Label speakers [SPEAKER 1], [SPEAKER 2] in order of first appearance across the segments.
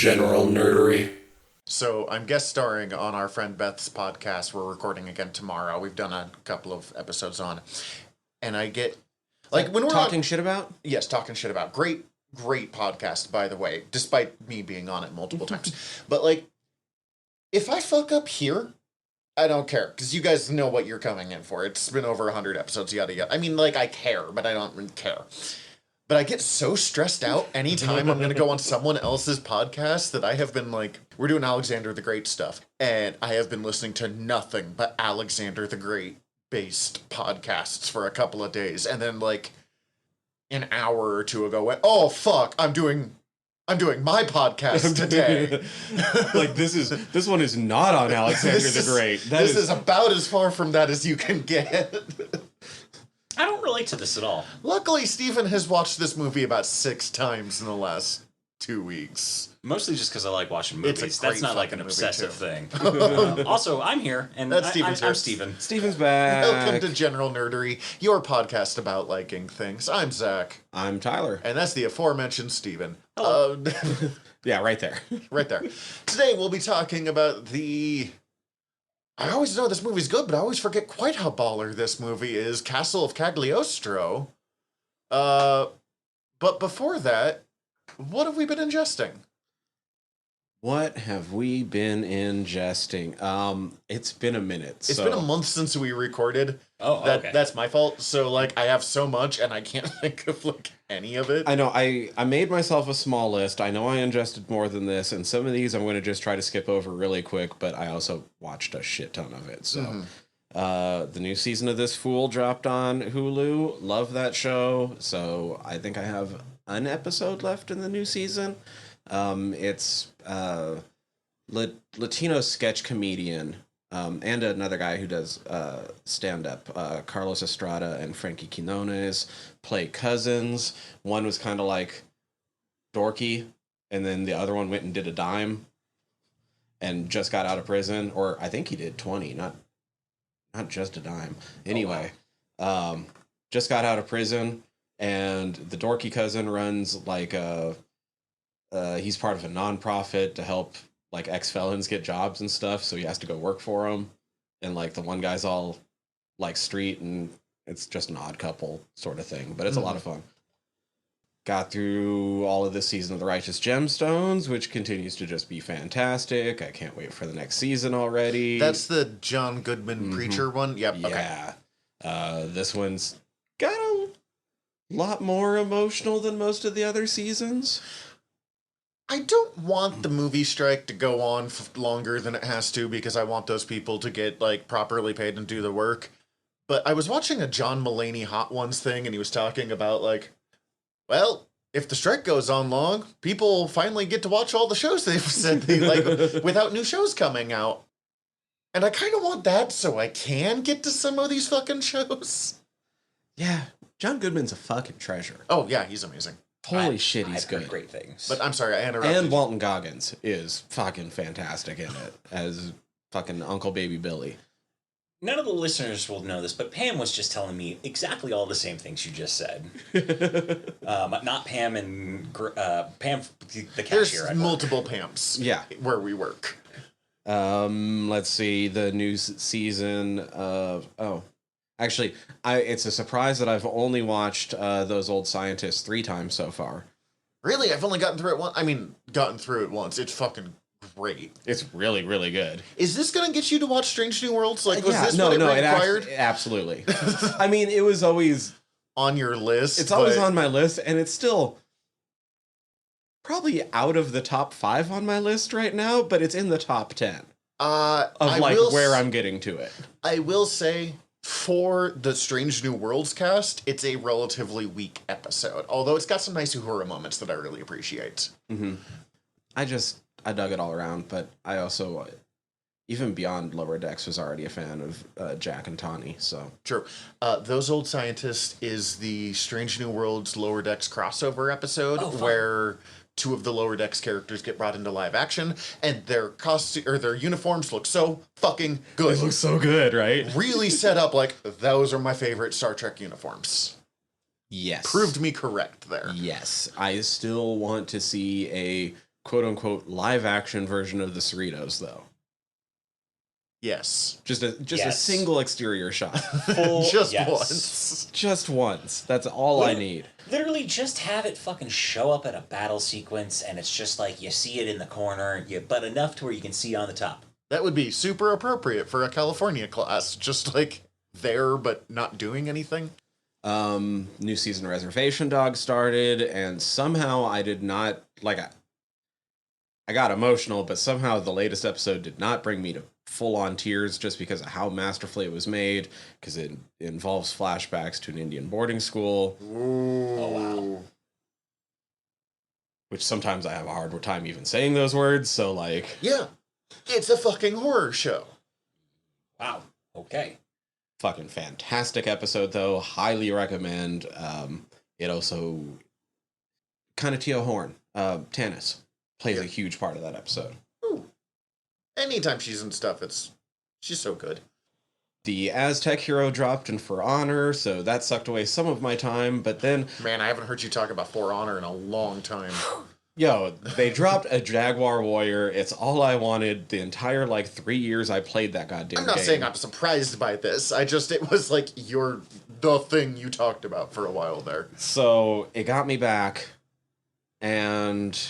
[SPEAKER 1] general nerdery.
[SPEAKER 2] So I'm guest starring on our friend Beth's podcast. We're recording again tomorrow. We've done a couple of episodes on, and I get like when we're
[SPEAKER 3] talking shit about.
[SPEAKER 2] Yes, talking shit about. Great podcast, by the way. Despite me being on it multiple times, but like, if I fuck up here, I don't care because you guys know what you're coming in for. It's been over 100 episodes, yada yada. I mean, like I care, but I don't really care. But I get so stressed out anytime I'm going to go on someone else's podcast that I have been like, we're doing Alexander the Great stuff. And I have been listening to nothing but Alexander the Great based podcasts for a couple of days. And then like an hour or two ago, oh, fuck, I'm doing my podcast today.
[SPEAKER 3] Like this one is not on Alexander the Great.
[SPEAKER 2] This is about as far from that as you can get.
[SPEAKER 4] I don't relate to this at all.
[SPEAKER 2] Luckily, Stephen has watched this movie about 6 times in the last 2 weeks.
[SPEAKER 4] Mostly just because I like watching movies.
[SPEAKER 2] It's a
[SPEAKER 4] That's
[SPEAKER 2] great
[SPEAKER 4] not like an
[SPEAKER 2] fucking
[SPEAKER 4] obsessive
[SPEAKER 2] movie,
[SPEAKER 4] thing. Also, I'm here, and
[SPEAKER 2] That's Steven's
[SPEAKER 4] I'm
[SPEAKER 2] here.
[SPEAKER 4] Steven.
[SPEAKER 3] Steven's back.
[SPEAKER 2] Welcome to General Nerdery, your podcast about liking things. I'm Zach.
[SPEAKER 3] I'm Tyler.
[SPEAKER 2] And that's the aforementioned Steven.
[SPEAKER 4] Hello.
[SPEAKER 3] Yeah, right there.
[SPEAKER 2] Right there. Today we'll be talking about I always know this movie's good, but I always forget quite how baller this movie is. Castle of Cagliostro. But before that, what have we been ingesting?
[SPEAKER 3] What have we been ingesting? It's been a minute.
[SPEAKER 2] It's been a month since we recorded.
[SPEAKER 4] Oh, okay.
[SPEAKER 2] That's my fault. So, like, I have so much, and I can't think of, like, any of it.
[SPEAKER 3] I know. I made myself a small list. I know I ingested more than this, and some of these I'm going to just try to skip over really quick, but I also watched a shit ton of it. So, the new season of This Fool dropped on Hulu. Love that show. So, I think I have an episode left in the new season. It's Latino sketch comedian and another guy who does stand-up, Carlos Estrada and Frankie Quinones, play cousins. One was kind of like dorky, and then the other one went and did a dime and just got out of prison, or I think he did 20, not just a dime. Anyway, just got out of prison, and the dorky cousin runs like he's part of a nonprofit to help like ex-felons get jobs and stuff, so he has to go work for them. And like the one guy's all like street, and it's just an odd couple sort of thing, but it's a lot of fun. Got through all of this season of The Righteous Gemstones, which continues to just be fantastic. I can't wait for the next season already.
[SPEAKER 2] That's the John Goodman preacher one? Yep.
[SPEAKER 3] Yeah. This one's got a lot more emotional than most of the other seasons.
[SPEAKER 2] I don't want the movie strike to go on longer than it has to because I want those people to get like properly paid and do the work. But I was watching a John Mulaney Hot Ones thing, and he was talking about like, well, if the strike goes on long, people finally get to watch all the shows they've said they like without new shows coming out. And I kind of want that so I can get to some of these fucking shows.
[SPEAKER 3] Yeah, John Goodman's a fucking treasure.
[SPEAKER 2] Oh yeah, he's amazing.
[SPEAKER 3] Holy shit, he's
[SPEAKER 4] I've heard
[SPEAKER 3] good.
[SPEAKER 4] great things.
[SPEAKER 2] But I'm sorry, I interrupted.
[SPEAKER 3] And Walton Goggins is fucking fantastic in it as fucking Uncle Baby Billy.
[SPEAKER 4] None of the listeners will know this, but Pam was just telling me exactly all the same things you just said. Not Pam and Pam, the cashier.
[SPEAKER 2] There's multiple Pams.
[SPEAKER 3] Yeah.
[SPEAKER 2] Where we work.
[SPEAKER 3] Let's see, the new season of... Oh. Actually, it's a surprise that I've only watched Those Old Scientists 3 times so far.
[SPEAKER 2] Really? I've only gotten through it once? I mean, gotten through it once. It's fucking great.
[SPEAKER 3] It's really, really good.
[SPEAKER 2] Is this going to get you to watch Strange New Worlds? Like, was this
[SPEAKER 3] no,
[SPEAKER 2] what it
[SPEAKER 3] no,
[SPEAKER 2] required?
[SPEAKER 3] Absolutely. I mean, it was always...
[SPEAKER 2] On your list?
[SPEAKER 3] It's always on my list, and it's still probably out of the top 5 on my list right now, but it's in the top 10 where I'm getting to it.
[SPEAKER 2] I will say... For the Strange New Worlds cast, it's a relatively weak episode. Although it's got some nice Uhura moments that I really appreciate.
[SPEAKER 3] Mm-hmm. I dug it all around, but I also, even beyond Lower Decks, was already a fan of Jack and Tawny, so.
[SPEAKER 2] True. Those Old Scientists is the Strange New Worlds Lower Decks crossover episode where 2 of the Lower Decks characters get brought into live action, and their their uniforms look so fucking good.
[SPEAKER 3] They look so good, right?
[SPEAKER 2] Really set up like, those are my favorite Star Trek uniforms.
[SPEAKER 3] Yes.
[SPEAKER 2] Proved me correct there.
[SPEAKER 3] Yes. I still want to see a quote-unquote live-action version of the Cerritos, though.
[SPEAKER 2] Yes.
[SPEAKER 3] Just a
[SPEAKER 4] Yes.
[SPEAKER 3] single exterior shot.
[SPEAKER 2] Just
[SPEAKER 4] Yes.
[SPEAKER 2] once.
[SPEAKER 3] Just once. That's all I need.
[SPEAKER 4] Literally just have it fucking show up at a battle sequence, and it's just like you see it in the corner, but enough to where you can see on the top.
[SPEAKER 2] That would be super appropriate for a California class. Just like there, but not doing anything.
[SPEAKER 3] New season Reservation Dogs started, and somehow I did not, like, I got emotional, but somehow the latest episode did not bring me to full-on tears just because of how masterfully it was made, because it involves flashbacks to an Indian boarding school.
[SPEAKER 2] Ooh.
[SPEAKER 4] Oh, wow.
[SPEAKER 3] Which sometimes I have a hard time even saying those words, so, like...
[SPEAKER 2] Yeah. It's a fucking horror show.
[SPEAKER 4] Wow. Okay.
[SPEAKER 3] Fucking fantastic episode, though. Highly recommend. It also... Kind of Tio Horn. Tanis plays a huge part of that episode.
[SPEAKER 2] Ooh. Anytime she's in stuff, she's so good.
[SPEAKER 3] The Aztec hero dropped in For Honor, so that sucked away some of my time, but then...
[SPEAKER 2] Man, I haven't heard you talk about For Honor in a long time.
[SPEAKER 3] Yo, they dropped a Jaguar Warrior. It's all I wanted the entire, 3 years I played that goddamn
[SPEAKER 2] I'm not
[SPEAKER 3] game.
[SPEAKER 2] saying I'm surprised by this. It was like the thing you talked about for a while there.
[SPEAKER 3] So, it got me back, and...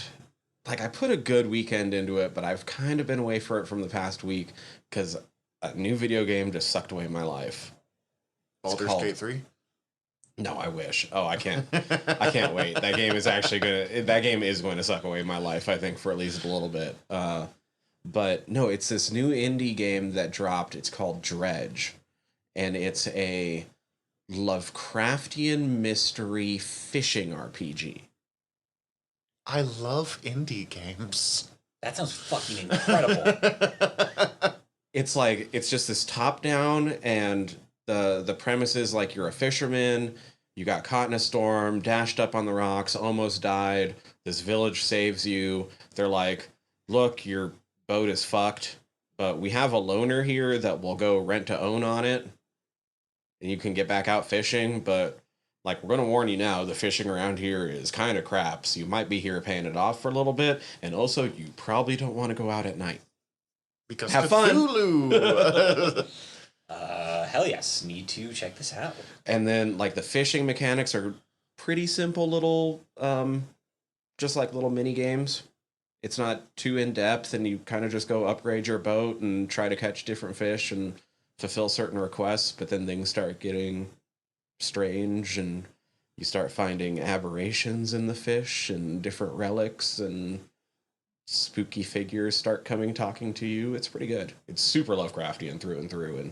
[SPEAKER 3] I put a good weekend into it, but I've kind of been away for it from the past week because a new video game just sucked away my life.
[SPEAKER 2] Baldur's Gate 3?
[SPEAKER 3] No, I wish. Oh, I can't. I can't wait. That game is going to suck away my life, I think, for at least a little bit. But no, it's this new indie game that dropped. It's called Dredge, and it's a Lovecraftian mystery fishing RPG.
[SPEAKER 2] I love indie games.
[SPEAKER 4] That sounds fucking incredible.
[SPEAKER 3] It's just this top down, and the premise is you're a fisherman, you got caught in a storm, dashed up on the rocks, almost died. This village saves you. They're like, look, your boat is fucked, but we have a loaner here that will go rent to own on it, and you can get back out fishing, but we're going to warn you now, the fishing around here is kind of crap, so you might be here paying it off for a little bit, and also you probably don't want to go out at night.
[SPEAKER 2] Because
[SPEAKER 3] have
[SPEAKER 2] Cthulhu.
[SPEAKER 4] Fun! Hell yes, need to check this out.
[SPEAKER 3] And then, the fishing mechanics are pretty simple little, just little mini games. It's not too in-depth, and you kind of just go upgrade your boat and try to catch different fish and fulfill certain requests, but then things start getting strange, and you start finding aberrations in the fish and different relics, and spooky figures start talking to you. It's pretty good. It's super Lovecraftian through and through, and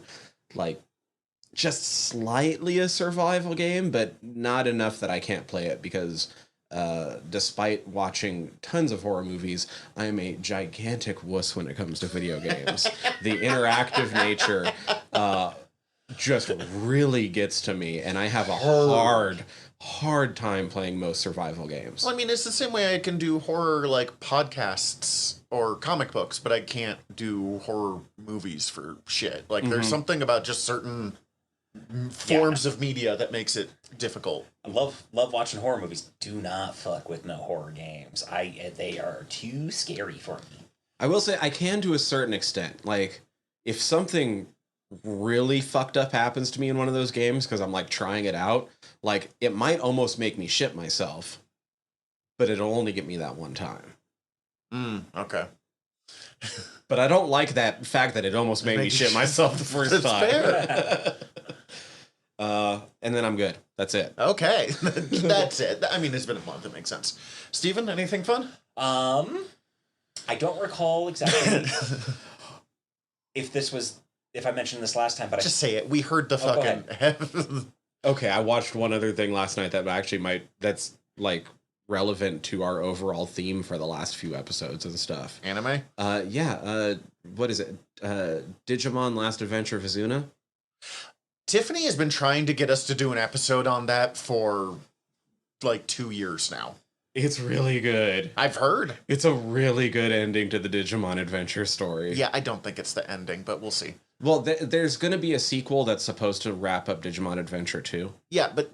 [SPEAKER 3] just slightly a survival game, but not enough that I can't play it because despite watching tons of horror movies, I am a gigantic wuss when it comes to video games. The interactive nature just really gets to me, and I have a hard time playing most survival games.
[SPEAKER 2] Well, I mean, it's the same way I can do horror podcasts or comic books, but I can't do horror movies for shit. There's something about just certain forms of media that makes it difficult.
[SPEAKER 4] I love watching horror movies. Do not fuck with no horror games. They are too scary for me.
[SPEAKER 3] I will say I can to a certain extent. If something really fucked up happens to me in one of those games because I'm trying it out, it might almost make me shit myself, but it'll only get me that one time.
[SPEAKER 2] Okay.
[SPEAKER 3] But I don't like that fact that it almost made me shit myself the first time.
[SPEAKER 2] Fair.
[SPEAKER 3] And then I'm good. That's it.
[SPEAKER 2] Okay. That's it. I mean, it's been a month. It makes sense. Steven, anything fun?
[SPEAKER 4] I don't recall exactly if I mentioned this last time, but
[SPEAKER 2] just say it. We heard the fucking.
[SPEAKER 3] Okay, I watched one other thing last night that actually that's relevant to our overall theme for the last few episodes and stuff.
[SPEAKER 2] Anime?
[SPEAKER 3] Yeah. What is it? Digimon Last Adventure of Izuna?
[SPEAKER 2] Tiffany has been trying to get us to do an episode on that for 2 years now.
[SPEAKER 3] It's really good.
[SPEAKER 2] I've heard.
[SPEAKER 3] It's a really good ending to the Digimon adventure story.
[SPEAKER 2] Yeah, I don't think it's the ending, but we'll see.
[SPEAKER 3] Well, there's going to be a sequel that's supposed to wrap up Digimon Adventure 2.
[SPEAKER 2] Yeah, but...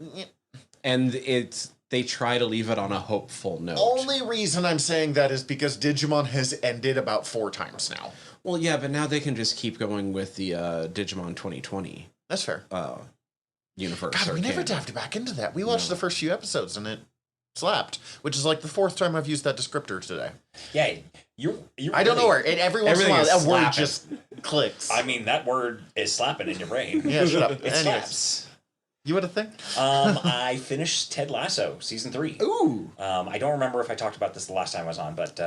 [SPEAKER 3] And it's they try to leave it on a hopeful note.
[SPEAKER 2] Only reason I'm saying that is because Digimon has ended about 4 times now.
[SPEAKER 3] Well, yeah, but now they can just keep going with the Digimon 2020
[SPEAKER 2] That's fair.
[SPEAKER 3] universe.
[SPEAKER 2] God, we never
[SPEAKER 3] canon.
[SPEAKER 2] dived back into that. We watched the first few episodes and it slapped, which is like the 4th time I've used that descriptor today.
[SPEAKER 4] Yeah, you're
[SPEAKER 2] I don't know where. Every once in a while,
[SPEAKER 3] Everything is
[SPEAKER 2] a word
[SPEAKER 4] slapping.
[SPEAKER 2] just clicks.
[SPEAKER 4] I mean, that word is slapping in your brain.
[SPEAKER 2] Yeah, shut up.
[SPEAKER 4] It
[SPEAKER 2] Anyways,
[SPEAKER 4] slaps.
[SPEAKER 2] you had a thing?
[SPEAKER 4] I finished Ted Lasso season 3.
[SPEAKER 3] Ooh.
[SPEAKER 4] I don't remember if I talked about this the last time I was on, but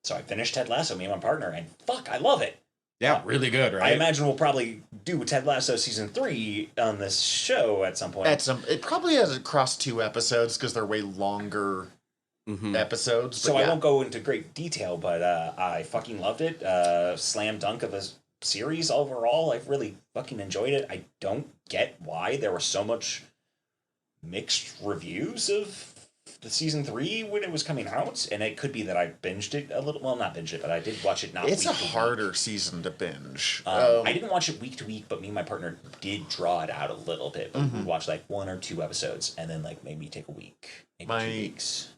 [SPEAKER 4] so I finished Ted Lasso, me and my partner, and fuck, I love it.
[SPEAKER 3] Yeah, really good, right?
[SPEAKER 4] I imagine we'll probably do Ted Lasso season 3 on this show at some point.
[SPEAKER 2] It probably has across 2 episodes because they're way longer episodes.
[SPEAKER 4] So
[SPEAKER 2] but
[SPEAKER 4] I
[SPEAKER 2] yeah.
[SPEAKER 4] won't go into great detail, but I fucking loved it. Slam dunk of a series overall. I've really fucking enjoyed it. I don't get why there were so much mixed reviews of the season 3 when it was coming out, and it could be that I binged it a little. Well, not binged it, but I did watch it. Not
[SPEAKER 2] It's a
[SPEAKER 4] week to week.
[SPEAKER 2] harder season to binge.
[SPEAKER 4] I didn't watch it week to week, but me and my partner did draw it out a little bit. But we watched like 1 or 2 episodes, and then like maybe take a week, maybe 2 weeks.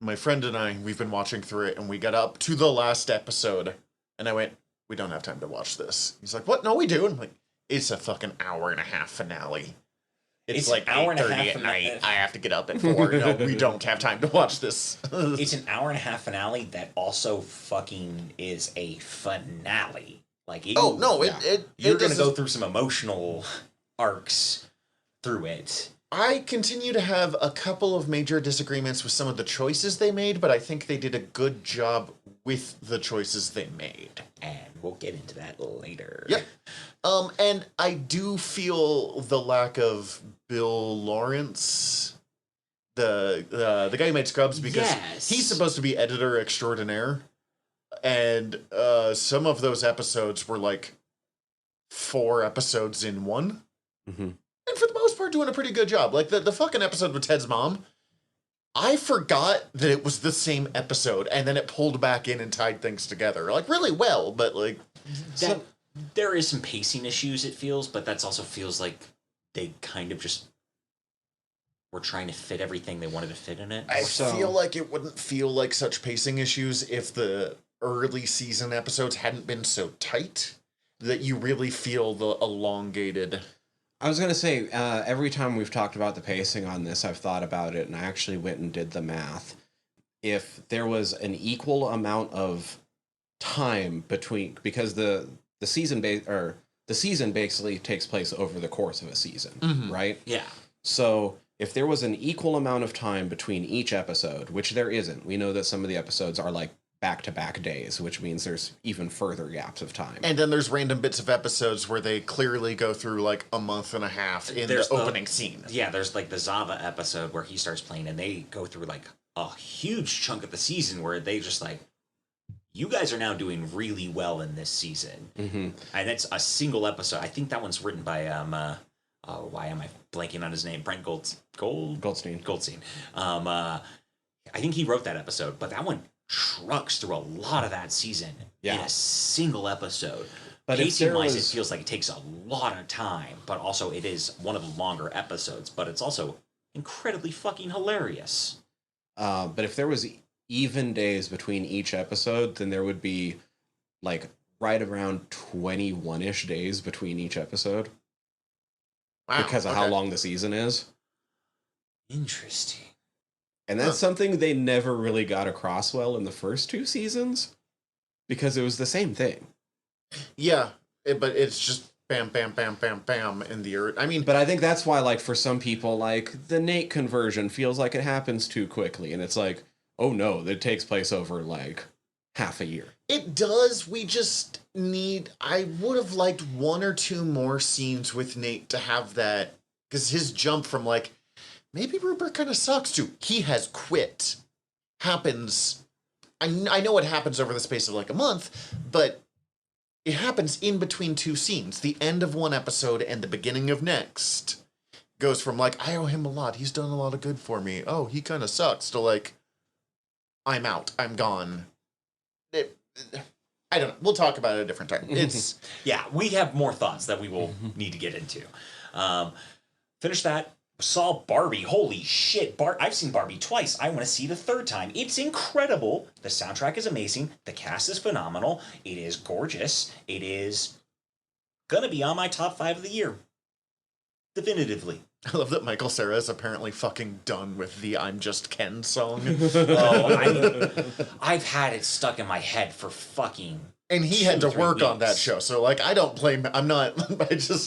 [SPEAKER 2] My friend and I, we've been watching through it, and we got up to the last episode, and I went, we don't have time to watch this. He's like, what? No, we do. And I'm like, it's a fucking hour and a half finale. It's like
[SPEAKER 4] an hour and a
[SPEAKER 2] 8:30
[SPEAKER 4] half
[SPEAKER 2] at night. I have to get up at 4. No, we don't have time to watch this.
[SPEAKER 4] It's an hour and a half finale that also fucking is a finale. Like,
[SPEAKER 2] Oh, no,
[SPEAKER 4] you're gonna
[SPEAKER 2] doesn't-
[SPEAKER 4] go through some emotional arcs through it.
[SPEAKER 2] I continue to have a couple of major disagreements with some of the choices they made, but I think they did a good job with the choices they made.
[SPEAKER 4] And we'll get into that later.
[SPEAKER 2] Yep. And I do feel the lack of Bill Lawrence, the guy who made Scrubs, because
[SPEAKER 4] Yes.
[SPEAKER 2] he's supposed to be editor extraordinaire, and some of those episodes were like 4 episodes in one.
[SPEAKER 3] Mm-hmm.
[SPEAKER 2] And for the most part, doing a pretty good job. Like the fucking episode with Ted's mom, I forgot that it was the same episode, and then it pulled back in and tied things together. Like, really well, but like...
[SPEAKER 4] There is some pacing issues, it feels, but that's also feels like they kind of just were trying to fit everything they wanted to fit in it.
[SPEAKER 2] I feel like it wouldn't feel like such pacing issues if the early season episodes hadn't been so tight that you really feel the elongated...
[SPEAKER 3] I was going to say, every time we've talked about the pacing on this, I've thought about it, and I actually went and did the math. If there was an equal amount of time between, because the season basically takes place over the course of a season, right?
[SPEAKER 4] Yeah.
[SPEAKER 3] So if there was an equal amount of time between each episode, which there isn't, we know that some of the episodes are like back-to-back days, which means there's even further gaps of time.
[SPEAKER 2] And then there's random bits of episodes where they clearly go through like a month and a half in the opening scene.
[SPEAKER 4] Yeah, there's like the Zava episode where he starts playing, and they go through like a huge chunk of the season where they just like, you guys are now doing really well in this season.
[SPEAKER 3] Mm-hmm.
[SPEAKER 4] And it's a single episode. I think that one's written by why am I blanking on his name? Brent
[SPEAKER 3] Goldstein.
[SPEAKER 4] I think he wrote that episode, but that one trucks through a lot of that season in a single episode.
[SPEAKER 3] But
[SPEAKER 4] pacing wise, it feels like it takes a lot of time, but also it is one of the longer episodes, but it's also incredibly fucking hilarious.
[SPEAKER 3] But if there was even days between each episode, then there would be like right around 21-ish days between each episode.
[SPEAKER 2] Wow,
[SPEAKER 3] because of how long the season is.
[SPEAKER 4] Interesting.
[SPEAKER 3] And that's something they never really got across well in the first 2 seasons, because it was the same thing.
[SPEAKER 2] Yeah, but it's just bam, bam, bam, bam, bam in the earth. I mean,
[SPEAKER 3] but I think that's why, like, for some people, like, the Nate conversion feels like it happens too quickly, and it's like, oh no, it takes place over, like, half a year.
[SPEAKER 2] It does. We just need... I would have liked 1 or 2 more scenes with Nate to have that, because his jump from, like, maybe Rupert kind of sucks to he has quit happens... I know it happens over the space of, like, a month, but it happens in between 2 scenes. The end of one episode and the beginning of next goes from, like, I owe him a lot. He's done a lot of good for me. Oh, he kind of sucks, to, like, I'm out. I'm gone. I don't know. We'll talk about it a different time. It's...
[SPEAKER 4] Yeah, we have more thoughts that we will need to get into. Finish that. saw Barbie. Holy shit. I've seen Barbie twice. I want to see the third time. It's incredible. The soundtrack is amazing. The cast is phenomenal. It is gorgeous. It is going to be on my top 5 of the year. Definitively.
[SPEAKER 2] I love that Michael Cera is apparently fucking done with the I'm Just Ken song.
[SPEAKER 4] I've had it stuck in my head for fucking...
[SPEAKER 2] And he had to work
[SPEAKER 4] weeks.
[SPEAKER 2] on that show, so, like, I don't blame him. I'm not...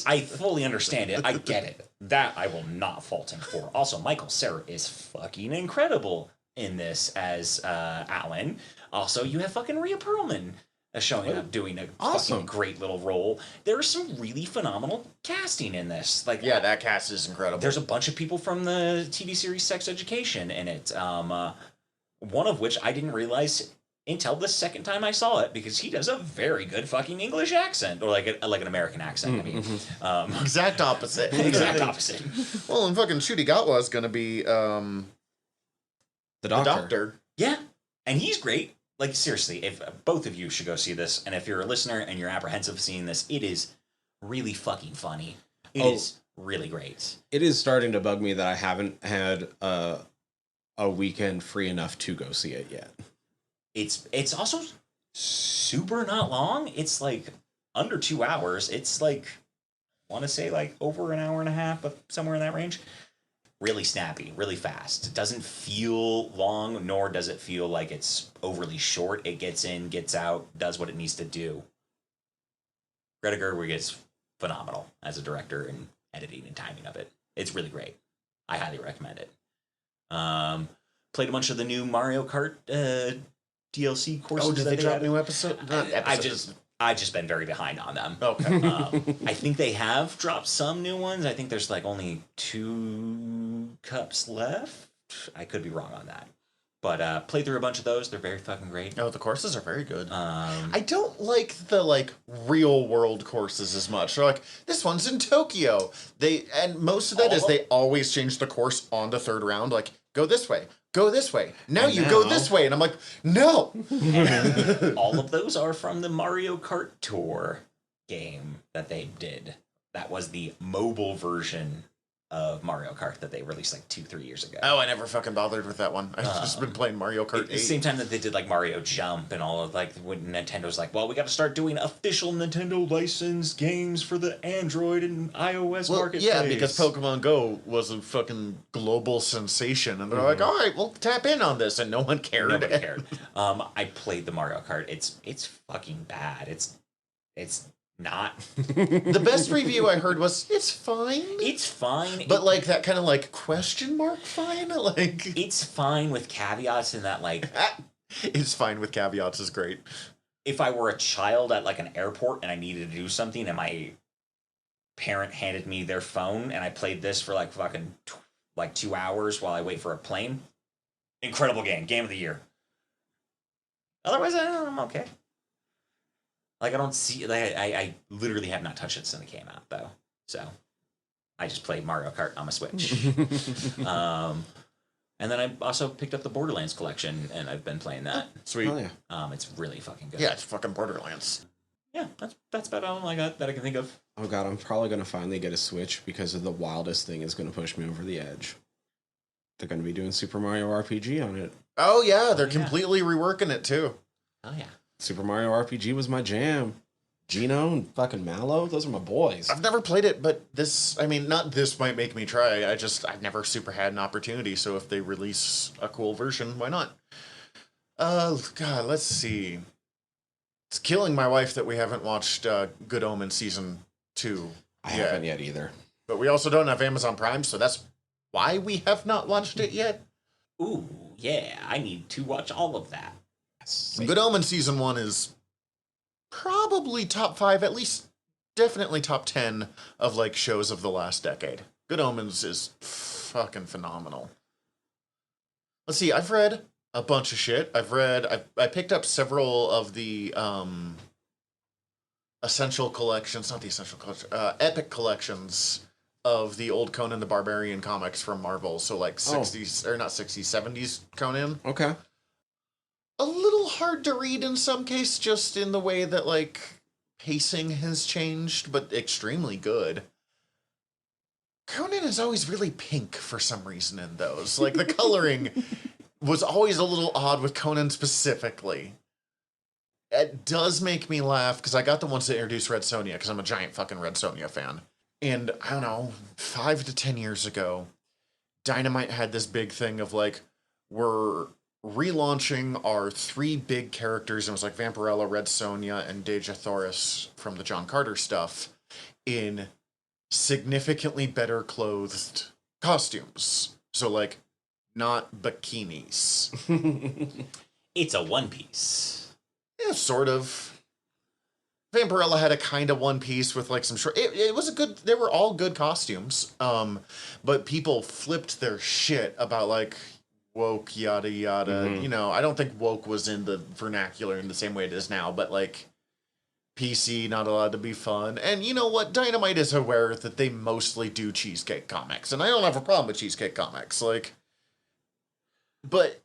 [SPEAKER 4] I fully understand it. I get it. That I will not fault him for. Also, Michael Cera is fucking incredible in this as Alan. Also, you have fucking Rhea Perlman showing up doing a fucking great little role. There's some really phenomenal casting in this. Like,
[SPEAKER 2] yeah, that cast is incredible.
[SPEAKER 4] There's a bunch of people from the TV series Sex Education in it. One of which I didn't realize until the second time I saw it, because he does a very good fucking English accent, or like an American accent. I mean,
[SPEAKER 2] exact opposite.
[SPEAKER 4] Exact opposite.
[SPEAKER 2] Well, and fucking Ncuti Gatwa is going to be the doctor.
[SPEAKER 4] Yeah, and he's great. Like, seriously, if both of you should go see this, and if you're a listener and you're apprehensive of seeing this, it is really fucking funny. It is really great.
[SPEAKER 3] It is starting to bug me that I haven't had a weekend free enough to go see it yet.
[SPEAKER 4] It's also super not long. It's like under 2 hours. It's like, I want to say like over an hour and a half, but somewhere in that range. Really snappy, really fast. It doesn't feel long, nor does it feel like it's overly short. It gets in, gets out, does what it needs to do. Greta Gerwig is phenomenal as a director and editing and timing of it. It's really great. I highly recommend it. Played a bunch of the new Mario Kart DLC courses.
[SPEAKER 2] Oh, did they drop new episodes?
[SPEAKER 4] I've just been very behind on them.
[SPEAKER 2] Okay.
[SPEAKER 4] I think they have dropped some new ones. I think there's like only 2 cups left. I could be wrong on that. But played through a bunch of those. They're very fucking great.
[SPEAKER 2] Oh, the courses are very good. I don't like the real world courses as much. They're like, this one's in Tokyo. And most of that is they always change the course on the third round. Like, go this way. Go this way. Now you go this way. And I'm like, no.
[SPEAKER 4] All of those are from the Mario Kart Tour game that they did. That was the mobile version of Mario Kart that they released like 2-3 years ago.
[SPEAKER 2] Oh, I never fucking bothered with that one. I've just been playing Mario Kart 8.
[SPEAKER 4] At the same time that they did like Mario Jump and all of like when Nintendo's like, well, we got to start doing official Nintendo licensed games for the Android and iOS marketplace.
[SPEAKER 2] Yeah, because Pokemon Go was a fucking global sensation, and they're like, all right, we'll tap in on this, and no one cared.
[SPEAKER 4] Nobody cared. I played the Mario Kart. It's fucking bad. It's not.
[SPEAKER 2] The best review I heard was, it's fine.
[SPEAKER 4] It's fine.
[SPEAKER 2] But like that kind of like question mark fine? Like
[SPEAKER 4] it's fine with caveats in that like
[SPEAKER 2] it's fine with caveats is great.
[SPEAKER 4] If I were a child at like an airport and I needed to do something and my parent handed me their phone and I played this for like fucking 2 hours while I wait for a plane, incredible game of the year. Otherwise, I'm okay. Like, I don't see... Like, I literally have not touched it since it came out, though. So, I just played Mario Kart on my Switch. And then I also picked up the Borderlands collection, and I've been playing that.
[SPEAKER 2] Sweet.
[SPEAKER 3] Oh, yeah.
[SPEAKER 4] It's really fucking good.
[SPEAKER 2] Yeah, it's fucking Borderlands.
[SPEAKER 4] Yeah, that's about all I got that I can think of.
[SPEAKER 3] Oh, God, I'm probably going to finally get a Switch because of the wildest thing is going to push me over the edge. They're going to be doing Super Mario RPG on it.
[SPEAKER 2] Oh, yeah, they're completely reworking it, too.
[SPEAKER 4] Oh, yeah.
[SPEAKER 3] Super Mario RPG was my jam. Gino and fucking Mallow, those are my boys.
[SPEAKER 2] I've never played it, but not this might make me try. I've never super had an opportunity, so if they release a cool version, why not? God, let's see. It's killing my wife that we haven't watched Good Omen Season 2
[SPEAKER 3] I haven't yet either.
[SPEAKER 2] But we also don't have Amazon Prime, so that's why we have not watched it yet.
[SPEAKER 4] Ooh, yeah, I need to watch all of that.
[SPEAKER 2] Good Omen Season 1 is probably top 5, at least definitely top 10 of like shows of the last decade. Good Omens is fucking phenomenal. Let's see, I've read a bunch of shit. I picked up several of the essential collections, not the essential collection, epic collections of the old Conan the Barbarian comics from Marvel. So like 60s, or not 60s, 70s Conan.
[SPEAKER 3] Okay.
[SPEAKER 2] A little hard to read in some case, just in the way that, like, pacing has changed, but extremely good. Conan is always really pink for some reason in those. Like, the coloring was always a little odd with Conan specifically. It does make me laugh, because I got the ones that introduced Red Sonja, because I'm a giant fucking Red Sonja fan. And, I don't know, 5 to 10 years ago, Dynamite had this big thing of, like, we're relaunching our 3 big characters, and it was like Vampirella, Red Sonja, and Dejah Thoris from the John Carter stuff, in significantly better clothed costumes. So, like, not bikinis.
[SPEAKER 4] It's a one piece.
[SPEAKER 2] Yeah, sort of. Vampirella had a kind of one piece with like some short. It was a good. They were all good costumes. But people flipped their shit about like woke yada yada.
[SPEAKER 3] Mhm.
[SPEAKER 2] You know, I don't think woke was in the vernacular in the same way it is now. But like PC, not allowed to be fun. And you know what? Dynamite is aware that they mostly do cheesecake comics, and I don't have a problem with cheesecake comics. Like, but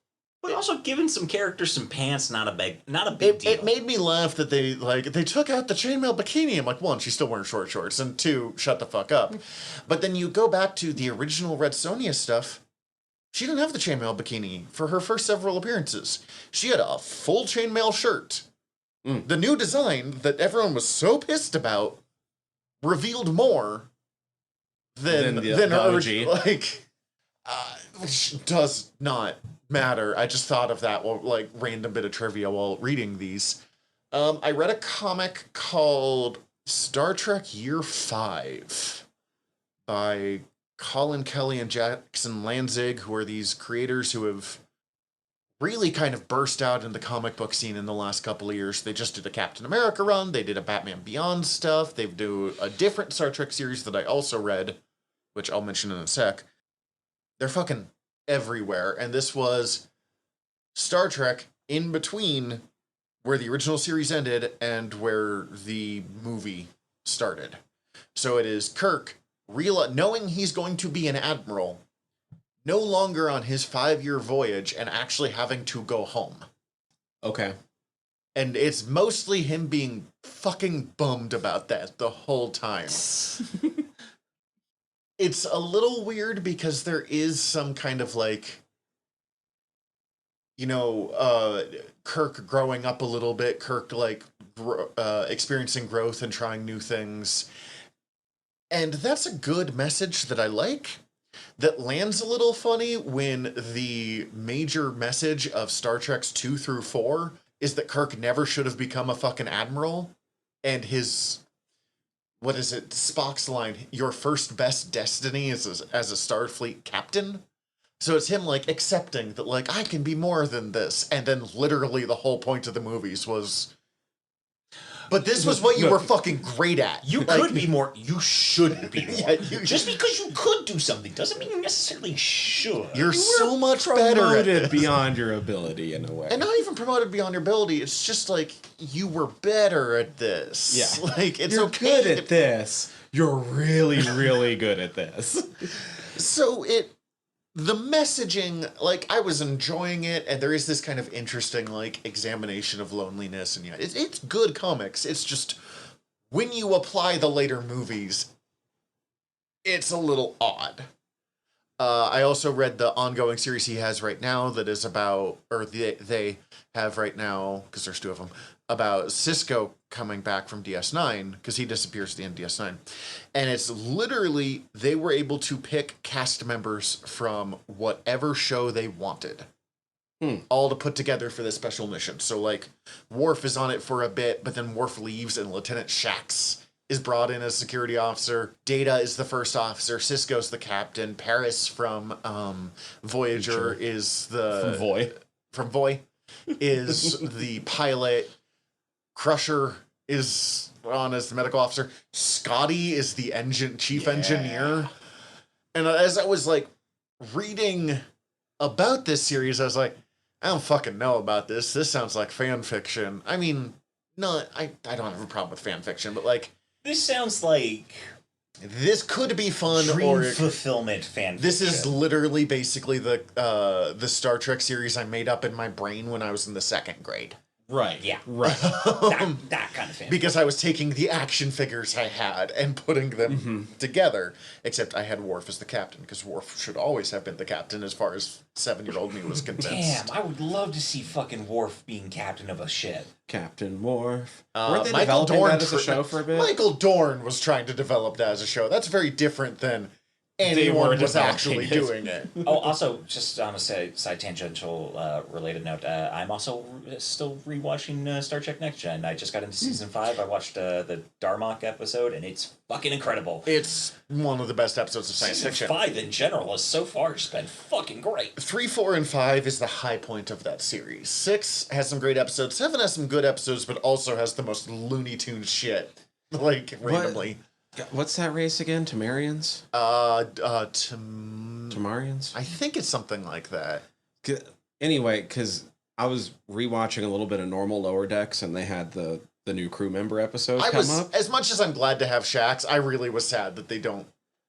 [SPEAKER 4] also giving some characters some pants, not a big deal.
[SPEAKER 2] It made me laugh that they took out the chainmail bikini. I'm like, 1, she's still wearing short shorts, and 2, shut the fuck up. But then you go back to the original Red Sonja stuff. She didn't have the chainmail bikini for her first several appearances. She had a full chainmail shirt. The new design that everyone was so pissed about revealed more than her
[SPEAKER 3] OG.
[SPEAKER 2] like. Which does not matter. I just thought of that while, like, random bit of trivia while reading these. I read a comic called Star Trek Year 5 by Colin Kelly and Jackson Lanzig, who are these creators who have really kind of burst out in the comic book scene in the last couple of years. They just did a Captain America run. They did a Batman Beyond stuff. They do a different Star Trek series that I also read, which I'll mention in a sec. They're fucking everywhere. And this was Star Trek in between where the original series ended and where the movie started. So it is Kirk, knowing he's going to be an admiral, no longer on his 5-year voyage and actually having to go home.
[SPEAKER 3] Okay.
[SPEAKER 2] And it's mostly him being fucking bummed about that the whole time. It's a little weird because there is some kind of like, you know, Kirk growing up a little bit, Kirk like experiencing growth and trying new things. And that's a good message that I like. That lands a little funny when the major message of Star Trek's 2 through 4 is that Kirk never should have become a fucking admiral. And his... what is it? Spock's line, your first best destiny is as a Starfleet captain. So it's him, like, accepting that, like, I can be more than this. And then literally the whole point of the movies was, but this was what you were fucking great at.
[SPEAKER 4] You
[SPEAKER 2] like,
[SPEAKER 4] could be more. You should be more.
[SPEAKER 2] Yeah,
[SPEAKER 4] Just because you could do something doesn't mean you necessarily should.
[SPEAKER 2] You're so much better at
[SPEAKER 3] Promoted
[SPEAKER 2] this.
[SPEAKER 3] beyond your ability in a way.
[SPEAKER 2] And not even promoted beyond your ability. It's just like, you were better at this.
[SPEAKER 3] Yeah.
[SPEAKER 2] Like, it's
[SPEAKER 3] You're
[SPEAKER 2] okay.
[SPEAKER 3] good at this. You're really, really good at this.
[SPEAKER 2] So the messaging, like, I was enjoying it, and there is this kind of interesting, like, examination of loneliness, and yeah, it's good comics. It's just, when you apply the later movies, it's a little odd. I also read the ongoing series he has right now that is about, or they have right now, because there's 2 of them, about Cisco coming back from DS9, because he disappears at the end of DS9. And it's literally, they were able to pick cast members from whatever show they wanted. All to put together for this special mission. So, like, Worf is on it for a bit, but then Worf leaves and Lieutenant Shax is brought in as security officer. Data is the first officer. Cisco's the captain. Paris from Voyager is the... From Voy is the pilot. Crusher is on as the medical officer. Scotty is the chief engineer. And as I was, like, reading about this series, I was like, I don't fucking know about this. This sounds like fan fiction. I mean, I don't have a problem with fan fiction, but, like...
[SPEAKER 4] This sounds like...
[SPEAKER 2] this could be fun,
[SPEAKER 4] dream
[SPEAKER 2] or...
[SPEAKER 4] fulfillment fan
[SPEAKER 2] This
[SPEAKER 4] fiction.
[SPEAKER 2] is literally basically the Star Trek series I made up in my brain when I was in the 2nd grade.
[SPEAKER 3] Right.
[SPEAKER 4] Yeah.
[SPEAKER 3] Right.
[SPEAKER 4] That kind of fan.
[SPEAKER 2] Because I was taking the action figures I had and putting them
[SPEAKER 3] Mm-hmm.
[SPEAKER 2] together. Except I had Worf as the captain, because Worf should always have been the captain as far as 7-year-old me was convinced.
[SPEAKER 4] Damn, I would love to see fucking Worf being captain of a ship.
[SPEAKER 3] Captain Worf. Weren't they
[SPEAKER 2] Michael
[SPEAKER 3] developing
[SPEAKER 2] Dorn
[SPEAKER 3] that as a show for a bit?
[SPEAKER 2] Michael Dorn was trying to develop that as a show. That's very different than anyone was
[SPEAKER 3] developing
[SPEAKER 2] actually
[SPEAKER 3] it.
[SPEAKER 2] doing it.
[SPEAKER 4] Oh, also, just on a side tangential related note, I'm also still rewatching Star Trek Next Gen. I just got into season 5. I watched the Darmok episode, and it's fucking incredible.
[SPEAKER 2] It's one of the best episodes of science
[SPEAKER 4] Season
[SPEAKER 2] fiction.
[SPEAKER 4] 5 in general has so far just been fucking great.
[SPEAKER 2] 3, 4, and 5 is the high point of that series. 6 has some great episodes. 7 has some good episodes, but also has the most Looney Tunes shit. Like, randomly.
[SPEAKER 3] What's that race again? Temerians? Temarians?
[SPEAKER 2] I think it's something like that.
[SPEAKER 3] Anyway, because I was rewatching a little bit of normal Lower Decks, and they had the new crew member episode come up.
[SPEAKER 2] As much as I'm glad to have Shax, I really was sad that they don't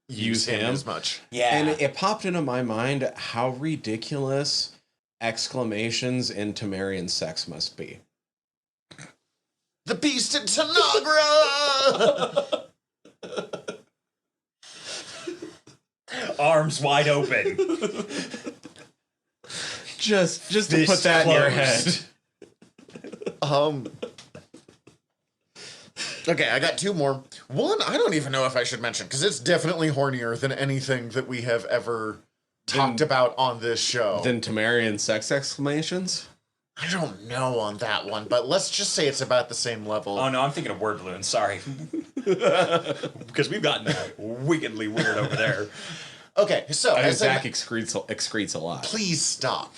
[SPEAKER 2] use him as much.
[SPEAKER 4] Yeah.
[SPEAKER 3] And it popped into my mind how ridiculous exclamations in Temerian sex must be.
[SPEAKER 2] The Beast in Tanagra!
[SPEAKER 4] Arms wide open.
[SPEAKER 3] Just to
[SPEAKER 4] Fist
[SPEAKER 3] put that in your
[SPEAKER 4] closed.
[SPEAKER 3] head.
[SPEAKER 2] Okay, I got 2 more. One, I don't even know if I should mention, because it's definitely hornier than anything that we have ever talked about on this show.
[SPEAKER 3] Then Temerian sex exclamations?
[SPEAKER 2] I don't know on that one, but let's just say it's about the same level.
[SPEAKER 4] Oh no, I'm thinking of word balloons. Sorry, because we've gotten wickedly weird over there.
[SPEAKER 2] Okay, so
[SPEAKER 3] I mean,
[SPEAKER 2] as
[SPEAKER 3] Zach excretes a lot.
[SPEAKER 2] please stop.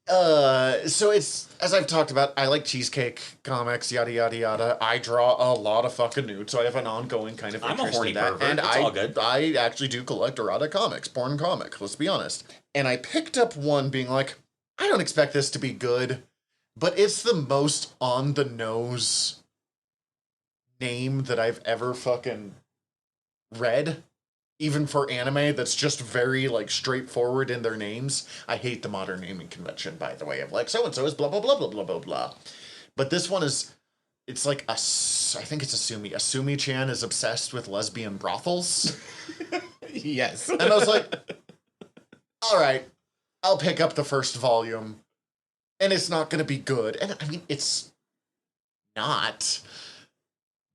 [SPEAKER 2] So it's, as I've talked about, I like cheesecake comics, yada yada yada. I draw a lot of fucking nude, so I have an ongoing kind of
[SPEAKER 4] I'm a
[SPEAKER 2] interest
[SPEAKER 4] horny
[SPEAKER 2] in that.
[SPEAKER 4] pervert.
[SPEAKER 2] And
[SPEAKER 4] It's all good.
[SPEAKER 2] I actually do collect erotic comics, porn comic. Let's be honest. And I picked up one, being like, I don't expect this to be good, but it's the most on the nose name that I've ever fucking read. Even for anime, that's just very, like, straightforward in their names. I hate the modern naming convention, by the way, of, like, so-and-so is blah, blah, blah, blah, blah, blah, blah. But this one is, it's like, I think it's Asumi. Asumi-chan is obsessed with lesbian brothels.
[SPEAKER 3] Yes.
[SPEAKER 2] And I was like, all right, I'll pick up the first volume. And it's not going to be good. And, I mean, it's not.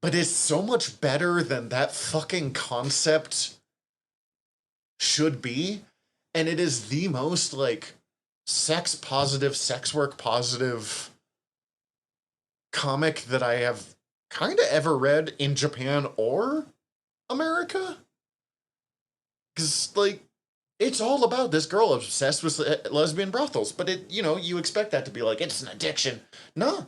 [SPEAKER 2] But it's so much better than that fucking concept should be. And it is the most, like, sex positive, sex work positive comic that I have kind of ever read in Japan or America. Because, like, it's all about this girl obsessed with lesbian brothels. But it, you know, you expect that to be like, it's an addiction. No.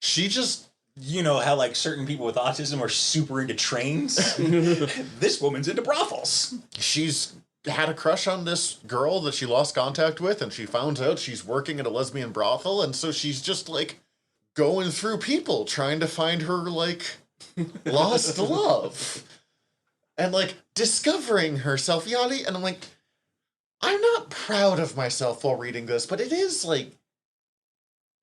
[SPEAKER 2] She just...
[SPEAKER 4] You know how like certain people with autism are super into trains? This woman's into brothels.
[SPEAKER 2] She's had a crush on this girl that she lost contact with, and she found out she's working at a lesbian brothel, and so she's just, like, going through people trying to find her, like, lost love. And, like, discovering herself, yada, and I'm like, I'm not proud of myself while reading this, but it is, like,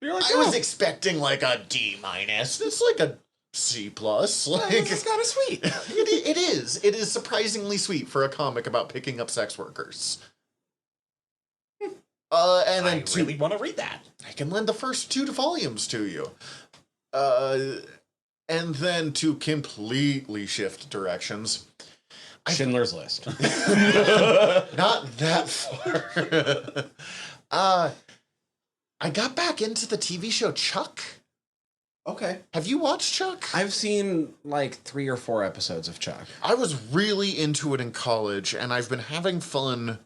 [SPEAKER 3] You're like,
[SPEAKER 2] I was expecting, like, a D-. It's like a C+. Like,
[SPEAKER 3] it's kind of sweet.
[SPEAKER 2] it is. It is surprisingly sweet for a comic about picking up sex workers. And then
[SPEAKER 4] I really want to read that.
[SPEAKER 2] I can lend the first 2 volumes to you. And then to completely shift directions.
[SPEAKER 3] Schindler's List.
[SPEAKER 2] Not that far. I got back into the TV show Chuck.
[SPEAKER 3] Okay.
[SPEAKER 2] Have you watched Chuck?
[SPEAKER 3] I've seen like 3 or 4 episodes of Chuck.
[SPEAKER 2] I was really into it in college, and I've been having fun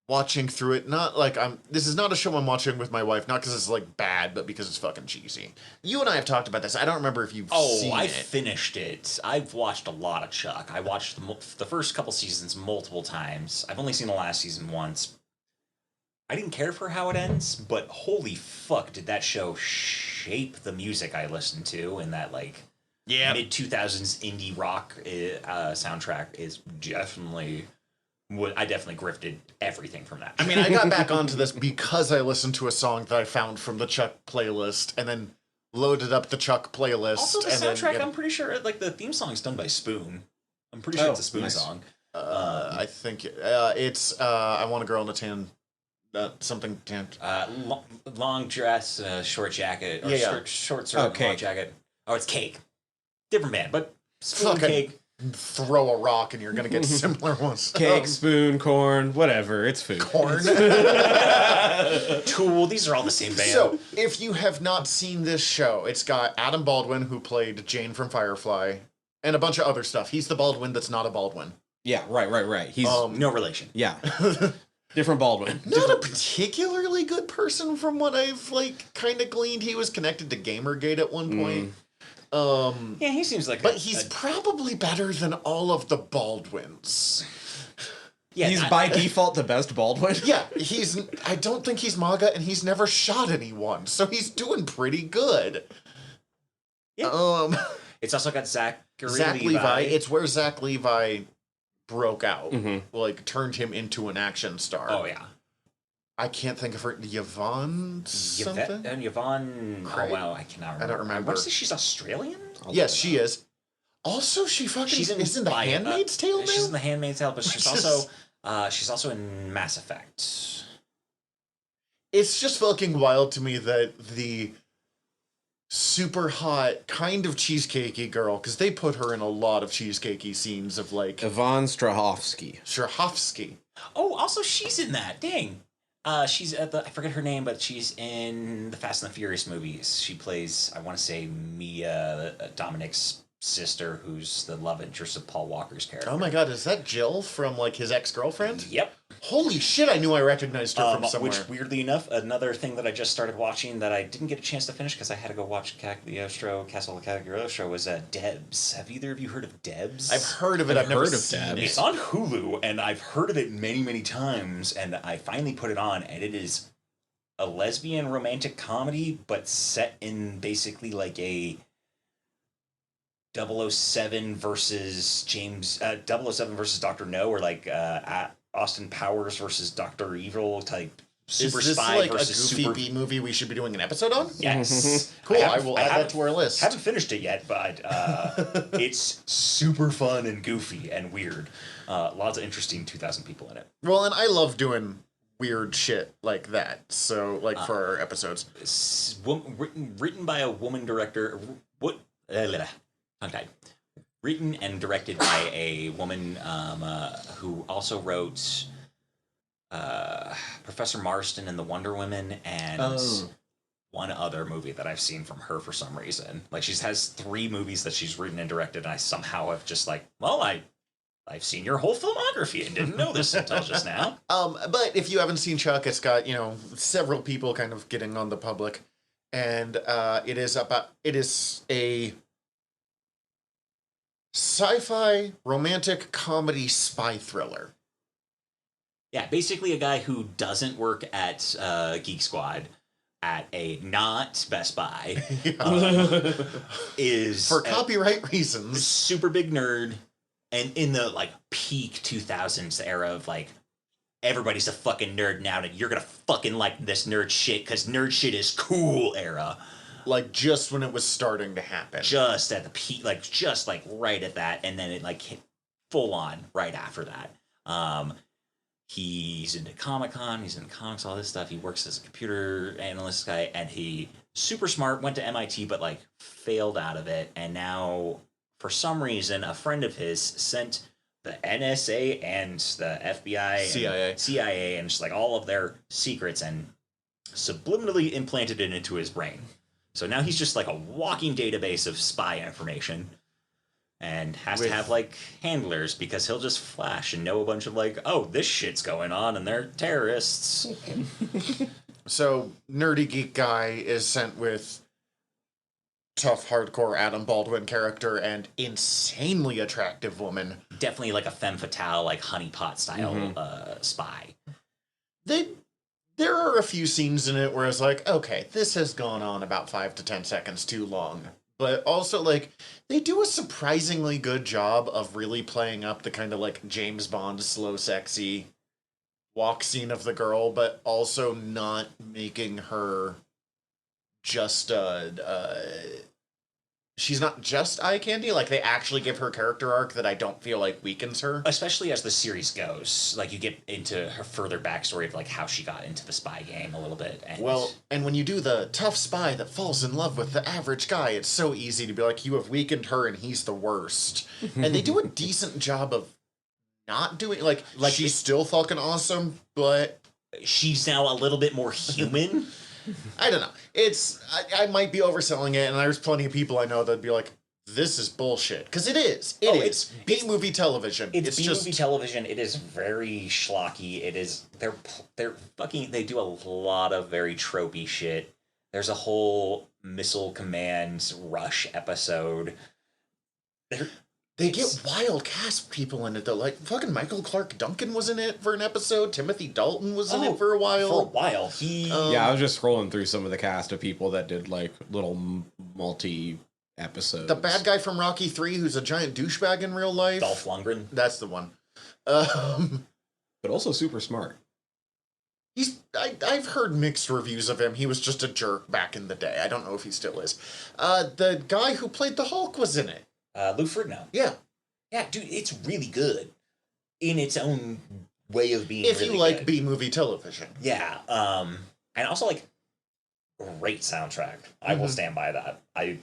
[SPEAKER 2] watching through it. Not like this is not a show I'm watching with my wife, not because it's like bad, but because it's fucking cheesy. You and I have talked about this. I don't remember if you've seen
[SPEAKER 4] I
[SPEAKER 2] it.
[SPEAKER 4] finished it. I've watched a lot of Chuck. I watched the first couple seasons multiple times. I've only seen the last season once. I didn't care for how it ends, but holy fuck, did that show shape the music I listened to, and that like mid-2000s indie rock soundtrack is definitely I definitely grifted everything from that.
[SPEAKER 2] I mean, I got back onto this because I listened to a song that I found from the Chuck playlist, and then loaded up the Chuck playlist.
[SPEAKER 4] Also, the
[SPEAKER 2] and
[SPEAKER 4] soundtrack,
[SPEAKER 2] then,
[SPEAKER 4] I'm pretty sure, like, the theme song's done by Spoon. I'm pretty sure it's a Spoon
[SPEAKER 3] nice.
[SPEAKER 4] song.
[SPEAKER 2] I think it's I Want a Girl in a Tan, something tan.
[SPEAKER 4] Long dress, short jacket, or
[SPEAKER 2] Yeah.
[SPEAKER 4] short skirt,
[SPEAKER 3] Cake.
[SPEAKER 4] long jacket. Oh, it's Cake. Different band, but Spoon
[SPEAKER 2] Fucking
[SPEAKER 4] Cake.
[SPEAKER 2] Throw a rock and you're gonna get similar ones.
[SPEAKER 3] Cake, spoon, corn, whatever. It's food.
[SPEAKER 2] Corn.
[SPEAKER 4] Tool. These are all the same band.
[SPEAKER 2] So, if you have not seen this show, it's got Adam Baldwin, who played Jane from Firefly, and a bunch of other stuff. He's the Baldwin that's not a Baldwin.
[SPEAKER 3] Yeah, right. He's
[SPEAKER 4] no relation.
[SPEAKER 3] yeah, different Baldwin.
[SPEAKER 2] Not a particularly good person from what I've, like, kind of gleaned. He was connected to Gamergate at one point.
[SPEAKER 4] Yeah, he seems like
[SPEAKER 2] But he's probably better than all of the Baldwins.
[SPEAKER 4] yeah,
[SPEAKER 3] He's by default the best Baldwin.
[SPEAKER 2] Yeah, I don't think he's MAGA, and he's never shot anyone, so he's doing pretty good.
[SPEAKER 4] Yeah. It's also got Zach
[SPEAKER 2] Levi. It's where Zach Levi broke out,
[SPEAKER 3] Mhm.
[SPEAKER 2] like turned him into an action star.
[SPEAKER 4] Oh yeah,
[SPEAKER 2] I can't think of her. Yvonne something.
[SPEAKER 4] and Yvonne.
[SPEAKER 2] Craig?
[SPEAKER 4] Oh wow, I cannot remember.
[SPEAKER 2] I don't remember.
[SPEAKER 4] I want to say she's Australian.
[SPEAKER 2] Yes, she is. Also, she fucking is in The Handmaid's Tale now.
[SPEAKER 4] She's in The Handmaid's Tale, but she's
[SPEAKER 2] Which
[SPEAKER 4] also in Mass Effect.
[SPEAKER 2] It's just fucking wild to me that the super hot, kind of cheesecakey girl, because they put her in a lot of cheesecakey scenes of like
[SPEAKER 3] Yvonne Strahovski.
[SPEAKER 2] Strahovski.
[SPEAKER 4] Oh, also she's in that. Dang. She's at I forget her name, but she's in the Fast and the Furious movies. She plays, I want to say, Mia, Dominic's sister, who's the love interest of Paul Walker's character.
[SPEAKER 2] Oh my god, is that Jill from like his ex-girlfriend?
[SPEAKER 4] Yep.
[SPEAKER 2] Holy shit, I knew I recognized her from somewhere.
[SPEAKER 4] Which, weirdly enough, another thing that I just started watching that I didn't get a chance to finish because I had to go watch Castle of Cagliostro was Debs. Have either of you heard of Debs?
[SPEAKER 2] I've heard of it, I've never
[SPEAKER 3] heard of
[SPEAKER 2] seen
[SPEAKER 3] Debs.
[SPEAKER 2] it.
[SPEAKER 4] It's on Hulu, and I've heard of it many, many times, and I finally put it on, and it is a lesbian romantic comedy, but set in basically like a 007 versus 007 versus Dr. No, or like Austin Powers versus Dr. Evil type super
[SPEAKER 2] Is this
[SPEAKER 4] spy
[SPEAKER 2] like a
[SPEAKER 4] versus
[SPEAKER 2] goofy
[SPEAKER 4] super...
[SPEAKER 2] B movie we should be doing an episode on?
[SPEAKER 4] Yes.
[SPEAKER 2] Cool, I will add that to our list.
[SPEAKER 4] Haven't finished it yet, but it's super fun and goofy and weird. Lots of interesting 2,000 people in it.
[SPEAKER 2] Well, and I love doing weird shit like that. So, like for our episodes.
[SPEAKER 4] Written by a woman director. Okay. Written and directed by a woman who also wrote Professor Marston and the Wonder Women and one other movie that I've seen from her for some reason. Like, she has 3 movies that she's written and directed, and I somehow have just like, well, I've seen your whole filmography and didn't know this until just now.
[SPEAKER 2] But if you haven't seen Chuck, it's got, several people kind of getting on the public. And it is a sci-fi romantic comedy spy thriller.
[SPEAKER 4] Yeah, basically a guy who doesn't work at Geek Squad at a not Best Buy is
[SPEAKER 2] for copyright reasons
[SPEAKER 4] super big nerd, and in the like peak 2000s era of like everybody's a fucking nerd now and you're gonna fucking like this nerd shit because nerd shit is cool era.
[SPEAKER 2] Like just when it was starting to happen.
[SPEAKER 4] Just at the peak, like just like right at that, and then it like hit full on right after that. He's into Comic-Con, he's into comics, all this stuff. He works as a computer analyst guy, and he super smart, went to MIT, but like failed out of it. And now, for some reason, a friend of his sent the NSA and the FBI, CIA, and just like all of their secrets, and subliminally implanted it into his brain. So now he's just like a walking database of spy information. And has to have, like, handlers, because he'll just flash and know a bunch of, like, oh, this shit's going on, and they're terrorists.
[SPEAKER 2] So, nerdy geek guy is sent with tough, hardcore Adam Baldwin character and insanely attractive woman.
[SPEAKER 4] Definitely, like, a femme fatale, like, honeypot style spy.
[SPEAKER 2] There are a few scenes in it where it's like, okay, this has gone on about 5 to 10 seconds too long. but also like they do a surprisingly good job of really playing up the kind of like James Bond slow sexy walk scene of the girl, but also not making her just she's not just eye candy. Like they actually give her character arc that I don't feel like weakens her.
[SPEAKER 4] Especially as the series goes, like you get into her further backstory of like how she got into the spy game a little bit. And
[SPEAKER 2] Well, and when you do the tough spy that falls in love with the average guy, it's so easy to be like, you have weakened her and he's the worst. And they do a decent job of not doing like she's still fucking awesome, but
[SPEAKER 4] she's now a little bit more human.
[SPEAKER 2] I don't know. It's I might be overselling it, and there's plenty of people I know that'd be like, "This is bullshit," because it is. It's B-movie television.
[SPEAKER 4] It's B-movie television. It is very schlocky. It is they're fucking. They do a lot of very tropey shit. There's a whole Missile Command Rush episode.
[SPEAKER 2] They get wild cast people in it though. Like fucking Michael Clark Duncan was in it for an episode. Timothy Dalton was in it for a while.
[SPEAKER 3] I was just scrolling through some of the cast of people that did like little multi episodes.
[SPEAKER 2] The bad guy from Rocky 3 who's a giant douchebag in real life.
[SPEAKER 4] Dolph Lundgren.
[SPEAKER 2] That's the one.
[SPEAKER 3] But also super smart.
[SPEAKER 2] I've heard mixed reviews of him. He was just a jerk back in the day. I don't know if he still is. The guy who played the Hulk was in it.
[SPEAKER 4] Lou Ferrigno.
[SPEAKER 2] Yeah.
[SPEAKER 4] Yeah, dude, it's really good in its own way of being.
[SPEAKER 2] If
[SPEAKER 4] really
[SPEAKER 2] you like
[SPEAKER 4] good.
[SPEAKER 2] B-movie television.
[SPEAKER 4] Yeah. And also like great soundtrack. I will stand by that. I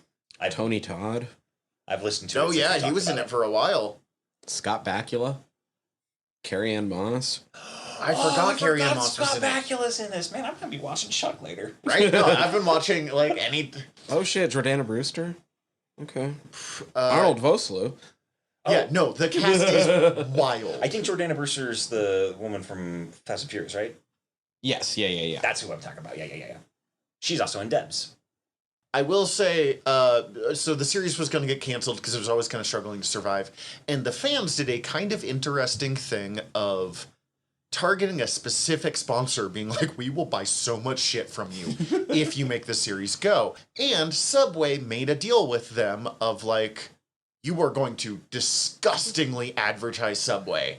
[SPEAKER 3] Tony Todd.
[SPEAKER 4] I've listened to it.
[SPEAKER 2] Oh yeah, he was in it for a while.
[SPEAKER 3] Scott Bakula. Carrie Ann Moss.
[SPEAKER 2] I forgot Carrie Ann Moss was
[SPEAKER 4] Scott
[SPEAKER 2] in it.
[SPEAKER 4] Bakula's in this. Man, I'm gonna be watching Chuck later.
[SPEAKER 2] Right? No, I've been watching like any.
[SPEAKER 3] Oh shit, Jordana Brewster. Okay. Arnold Vosloo.
[SPEAKER 2] Yeah, no, the cast is wild.
[SPEAKER 4] I think Jordana Brewster's the woman from Fast and Furious, right?
[SPEAKER 3] Yes, yeah.
[SPEAKER 4] That's who I'm talking about. Yeah. She's also in Debs.
[SPEAKER 2] I will say, so the series was going to get canceled because it was always kind of struggling to survive. And the fans did a kind of interesting thing of targeting a specific sponsor, being like, we will buy so much shit from you if you make the series go. And Subway made a deal with them of like, you are going to disgustingly advertise Subway.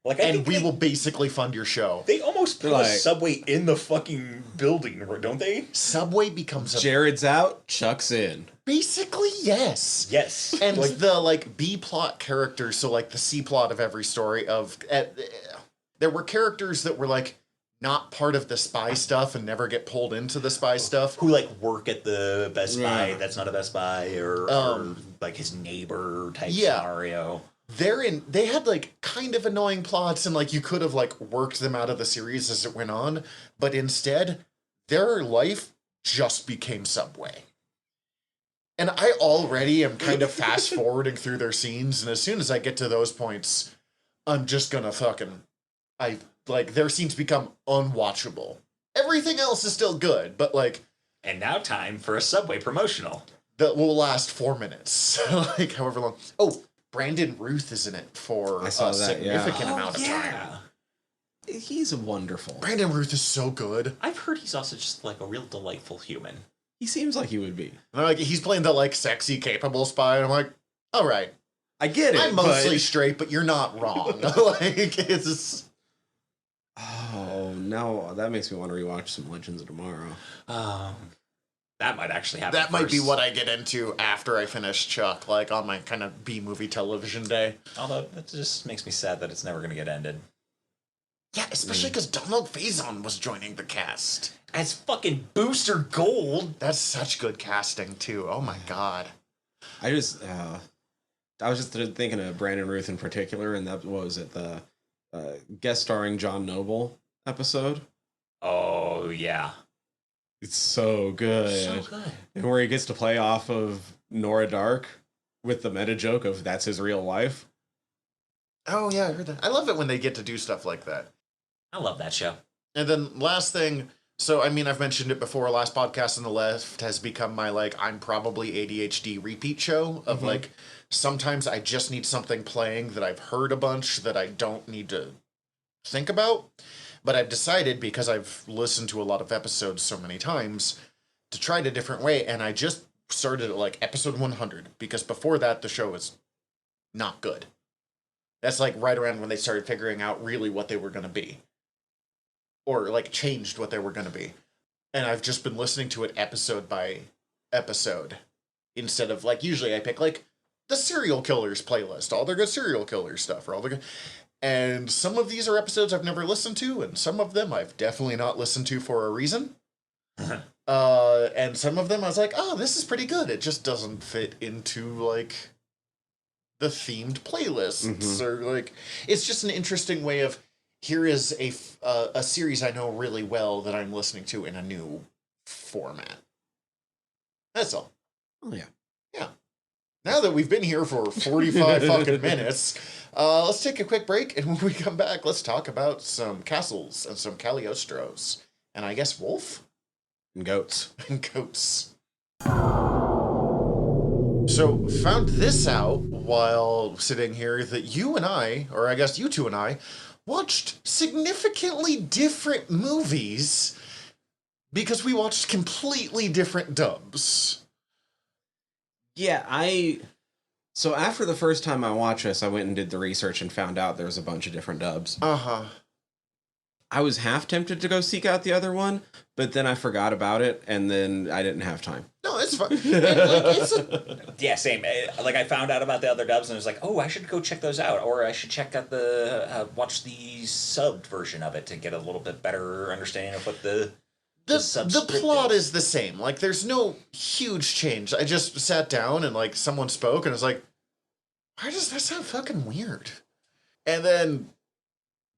[SPEAKER 4] Like,
[SPEAKER 2] and we will basically fund your show.
[SPEAKER 4] They almost put a Subway in the fucking building, don't they?
[SPEAKER 2] Subway becomes a...
[SPEAKER 3] Jared's out, Chuck's in.
[SPEAKER 2] Basically, yes.
[SPEAKER 4] Yes.
[SPEAKER 2] And like the like B-plot characters, so like the C-plot of every story of... there were characters that were like not part of the spy stuff and never get pulled into the spy stuff.
[SPEAKER 4] Who like work at the Best Buy that's not a Best Buy or like his neighbor type scenario.
[SPEAKER 2] They had like kind of annoying plots and like you could have like worked them out of the series as it went on, but instead their life just became Subway. And I already am kind of fast forwarding through their scenes, and as soon as I get to those points, I'm just gonna fucking their scenes become unwatchable. Everything else is still good, but like...
[SPEAKER 4] And now time for a Subway promotional.
[SPEAKER 2] That will last 4 minutes. Like, however long. Oh, Brandon Ruth is in it for a significant amount of time.
[SPEAKER 3] He's wonderful.
[SPEAKER 2] Brandon Ruth is so good.
[SPEAKER 4] I've heard he's also just like a real delightful human.
[SPEAKER 3] He seems like he would be.
[SPEAKER 2] And like, he's playing the like sexy, capable spy, and I'm like, all right.
[SPEAKER 3] I get it.
[SPEAKER 2] I'm mostly straight, but you're not wrong. Like, it's...
[SPEAKER 3] Oh, no, that makes me want to rewatch some Legends of Tomorrow.
[SPEAKER 4] That might actually happen.
[SPEAKER 2] That might be what I get into after I finish Chuck, like on my kind of B-movie television day.
[SPEAKER 4] Although, that just makes me sad that it's never going to get ended.
[SPEAKER 2] Yeah, especially because Donald Faison was joining the cast.
[SPEAKER 4] As fucking Booster Gold.
[SPEAKER 2] That's such good casting, too. Oh my god.
[SPEAKER 3] I was just thinking of Brandon Ruth in particular, and that was it, the guest starring John Noble episode.
[SPEAKER 4] Oh, yeah.
[SPEAKER 3] It's so good.
[SPEAKER 4] So good.
[SPEAKER 3] And where he gets to play off of Nora Dark with the meta joke of that's his real life.
[SPEAKER 2] Oh, yeah, I heard that. I love it when they get to do stuff like that.
[SPEAKER 4] I love that show.
[SPEAKER 2] And then last thing, so, I mean, I've mentioned it before, last podcast on the left has become my, like, I'm probably ADHD repeat show of, like, sometimes I just need something playing that I've heard a bunch that I don't need to think about. But I've decided, because I've listened to a lot of episodes so many times, to try it a different way. And I just started at like episode 100, because before that the show was not good. That's like right around when they started figuring out really what they were going to be, or like changed what they were going to be. And I've just been listening to it episode by episode instead of like, usually I pick like the serial killers playlist, all their good serial killer stuff, or all the good. And some of these are episodes I've never listened to, and some of them I've definitely not listened to for a reason. And some of them I was like, oh, this is pretty good. It just doesn't fit into like the themed playlists, or like, it's just an interesting way of, here is a series I know really well that I'm listening to in a new format. That's all.
[SPEAKER 3] Oh yeah.
[SPEAKER 2] Yeah. Now that we've been here for 45 fucking minutes, let's take a quick break, and when we come back, let's talk about some castles and some Cagliostros. And I guess wolf?
[SPEAKER 3] And goats.
[SPEAKER 2] And goats. So, found this out while sitting here, that you and I, or I guess you two and I, watched significantly different movies because we watched completely different dubs.
[SPEAKER 3] Yeah, so after the first time I watched this, I went and did the research and found out there was a bunch of different dubs. I was half tempted to go seek out the other one, but then I forgot about it, and then I didn't have time.
[SPEAKER 2] No, it's fine. Like,
[SPEAKER 4] yeah, same. Like, I found out about the other dubs, and I was like, oh, I should go check those out, or I should check out watch the subbed version of it to get a little bit better understanding of what the
[SPEAKER 2] plot is the same. Like, there's no huge change. I just sat down and, like, someone spoke, and I was like, why does that sound fucking weird? And then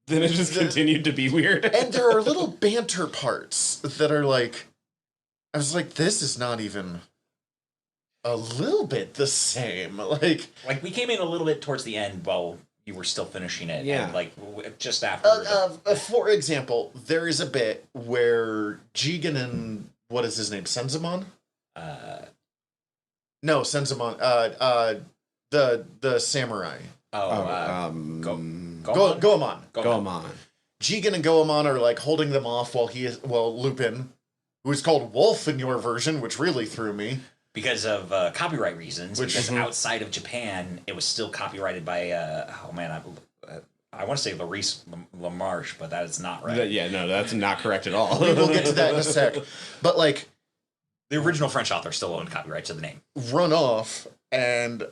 [SPEAKER 3] it just continued to be weird.
[SPEAKER 2] And there are little banter parts that are like, I was like, this is not even a little bit the same. Like
[SPEAKER 4] we came in a little bit towards the end while you were still finishing it.
[SPEAKER 3] Yeah.
[SPEAKER 4] And like just after.
[SPEAKER 2] For example, there is a bit where Jigen and, what is his name? Senzamon? No, Senzamon. The samurai.
[SPEAKER 4] Goemon.
[SPEAKER 3] Goemon.
[SPEAKER 2] Jigen and Goemon are like holding them off while Lupin, who is called Wolf in your version, which really threw me.
[SPEAKER 4] Because of copyright reasons, because outside of Japan, it was still copyrighted by, I want to say Laurice LaMarche, but that is not right.
[SPEAKER 3] Yeah, no, that's not correct at all.
[SPEAKER 2] We'll get to that in a sec. But, like,
[SPEAKER 4] the original French author still owned copyright to the name.
[SPEAKER 2] Run off, and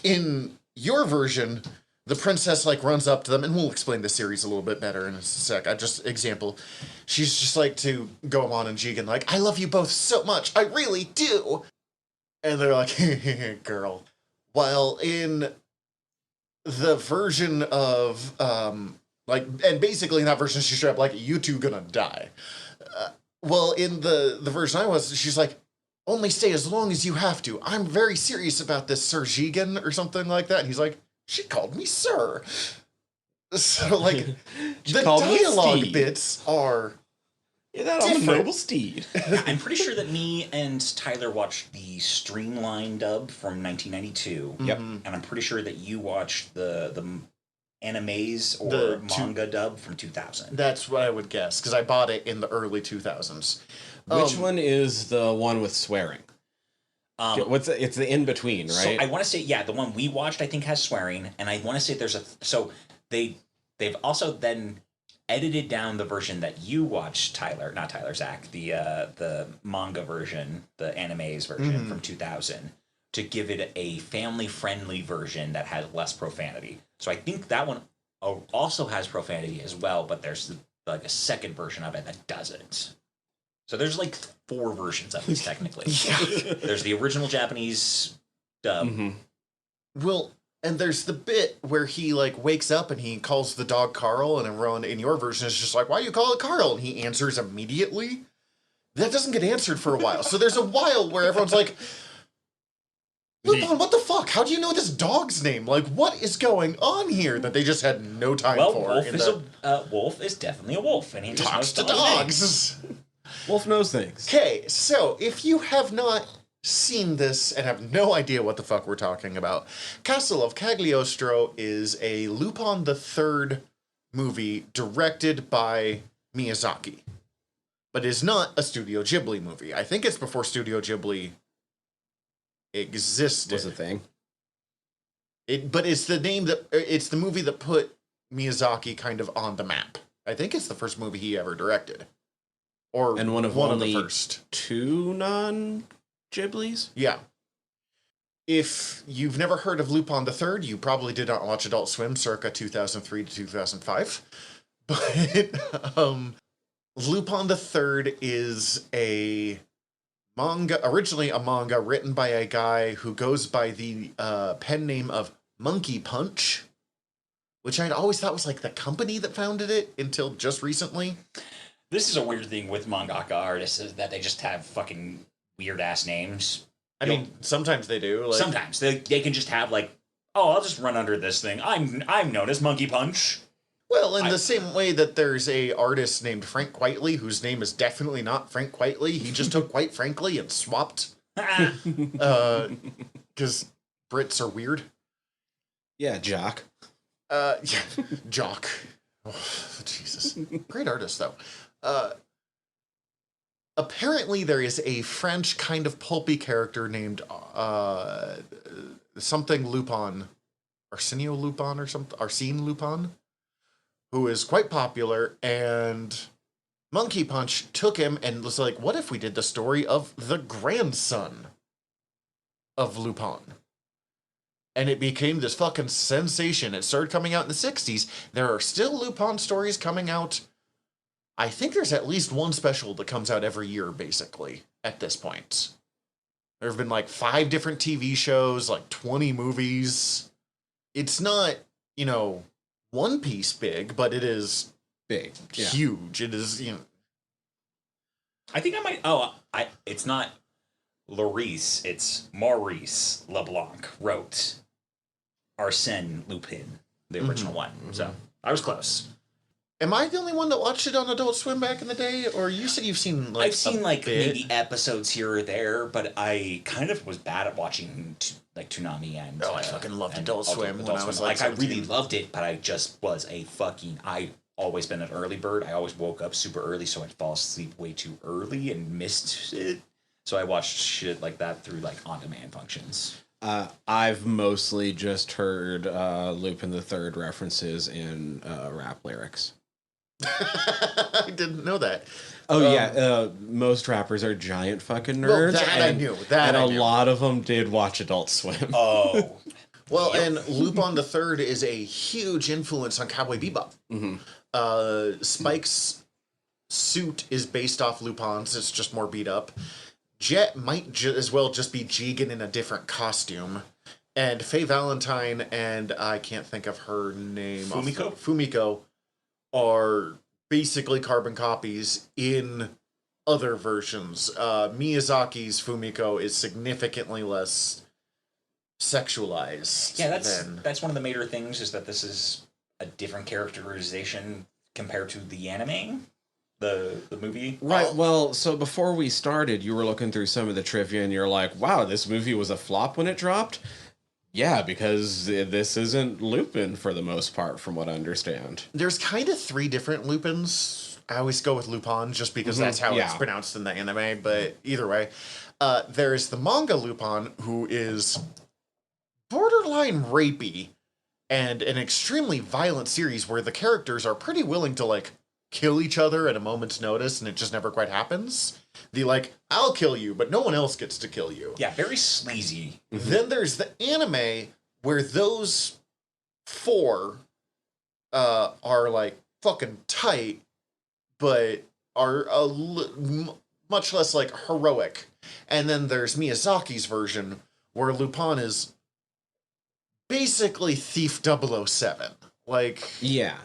[SPEAKER 2] in your version, the princess, like, runs up to them, and we'll explain the series a little bit better in a sec. Example. She's just like to Goemon and Jigen, like, I love you both so much. I really do. And they're like, girl. While in the version of, and basically in that version, she's straight up like, you two gonna die. Well, in the version I was, she's like, only stay as long as you have to. I'm very serious about this, Sir Jigen, or something like that. And he's like, she called me sir. So, like, the dialogue bits are
[SPEAKER 3] I'm a noble steed.
[SPEAKER 4] I'm pretty sure that me and Tyler watched the Streamline dub from 1992.
[SPEAKER 3] Yep.
[SPEAKER 4] And I'm pretty sure that you watched the animes or manga dub from 2000.
[SPEAKER 2] That's what I would guess, because I bought it in the early 2000s.
[SPEAKER 3] Which one is the one with swearing? It's the in between, right?
[SPEAKER 4] So I want to say, the one we watched I think has swearing, and I want to say they've also then edited down the version that you watched, Zach, the manga version, the animes version from 2000, to give it a family friendly version that has less profanity. So I think that one also has profanity as well, but there's like a second version of it that doesn't. So there's like 4 versions of this technically. There's the original Japanese dub.
[SPEAKER 2] Well, and there's the bit where he like wakes up and he calls the dog Carl, and everyone in your version is just like, why do you call it Carl? And he answers immediately. That doesn't get answered for a while. So there's a while where everyone's like, Lupin, what the fuck? How do you know this dog's name? Like, what is going on here that they just had no time for?
[SPEAKER 4] Wolf is definitely a wolf, and he
[SPEAKER 2] talks to dogs.
[SPEAKER 3] Wolf knows things.
[SPEAKER 2] Okay, so if you have not seen this and have no idea what the fuck we're talking about, Castle of Cagliostro is a Lupin the Third movie directed by Miyazaki, but is not a Studio Ghibli movie. I think it's before Studio Ghibli existed.
[SPEAKER 3] Was a thing.
[SPEAKER 2] But it's the movie that put Miyazaki kind of on the map. I think it's the first movie he ever directed. Or
[SPEAKER 3] And one of
[SPEAKER 2] the first.
[SPEAKER 3] 2 non-Ghiblis?
[SPEAKER 2] Yeah. If you've never heard of Lupin the Third, you probably did not watch Adult Swim circa 2003 to 2005. But Lupin the Third is originally a manga written by a guy who goes by the pen name of Monkey Punch, which I'd always thought was like the company that founded it until just recently.
[SPEAKER 4] This is a weird thing with mangaka artists, is that they just have fucking weird-ass names.
[SPEAKER 2] I mean, sometimes they do. Like,
[SPEAKER 4] sometimes. They can just have, like, oh, I'll just run under this thing. I'm known as Monkey Punch.
[SPEAKER 2] Well, in the same way that there's a artist named Frank Quitely, whose name is definitely not Frank Quitely. He just took Quite Frankly and swapped. Because Brits are weird.
[SPEAKER 3] Yeah, Jock.
[SPEAKER 2] Yeah, Jock. Oh, Jesus. Great artist, though. Apparently there is a French kind of pulpy character named something Lupin. Arsenio Lupin or something. Arsène Lupin. Who is quite popular, and Monkey Punch took him and was like, what if we did the story of the grandson of Lupin? And it became this fucking sensation. It started coming out in the 60s. There are still Lupin stories coming out. I think there's at least one special that comes out every year, basically, at this point. There have been like 5 different TV shows, like 20 movies. It's not, One Piece big, but it is
[SPEAKER 3] big. Yeah.
[SPEAKER 2] Huge. It is,
[SPEAKER 4] I think I might... it's not Laurice, it's Maurice LeBlanc wrote Arsène Lupin, the original one. So, I was close.
[SPEAKER 2] Am I the only one that watched it on Adult Swim back in the day? Or you said you've seen, like,
[SPEAKER 4] I've seen, like, maybe episodes here or there, but I kind of was bad at watching, Toonami and...
[SPEAKER 2] Oh, I fucking loved Adult Swim when I was,
[SPEAKER 4] like, I really loved it, but I just was I'd always been an early bird. I always woke up super early, so I'd fall asleep way too early and missed it. So I watched shit like that through, like, on-demand functions.
[SPEAKER 3] I've mostly just heard Lupin the Third references in rap lyrics.
[SPEAKER 2] I didn't know that.
[SPEAKER 3] Oh, most rappers are giant fucking nerds.
[SPEAKER 2] Well, I knew. A
[SPEAKER 3] lot of them did watch Adult Swim.
[SPEAKER 4] Oh.
[SPEAKER 2] Well, and Lupin the Third is a huge influence on Cowboy Bebop.
[SPEAKER 3] Mm-hmm.
[SPEAKER 2] Spike's suit is based off Lupin's. It's just more beat up. Jet might as well just be Jigen in a different costume. And Faye Valentine and I can't think of her name. Fumiko are basically carbon copies in other versions. Miyazaki's Fumiko is significantly less sexualized.
[SPEAKER 4] Yeah, that's one of the major things, is that this is a different characterization compared to the anime, the movie.
[SPEAKER 3] Right, well, so before we started, you were looking through some of the trivia and you're like, wow, this movie was a flop when it dropped? Yeah, because this isn't Lupin for the most part, from what I understand.
[SPEAKER 2] There's kind of 3 different Lupins. I always go with Lupin just because that's how it's pronounced in the anime, but either way. There's the manga Lupin, who is borderline rapey and an extremely violent series where the characters are pretty willing to, like, kill each other at a moment's notice, and it just never quite happens. I'll kill you, but no one else gets to kill you.
[SPEAKER 4] Yeah, very sleazy.
[SPEAKER 2] Then there's the anime where those 4 are, like, fucking tight, but are much less, like, heroic. And then there's Miyazaki's version where Lupin is basically Thief 007. Like...
[SPEAKER 3] Yeah.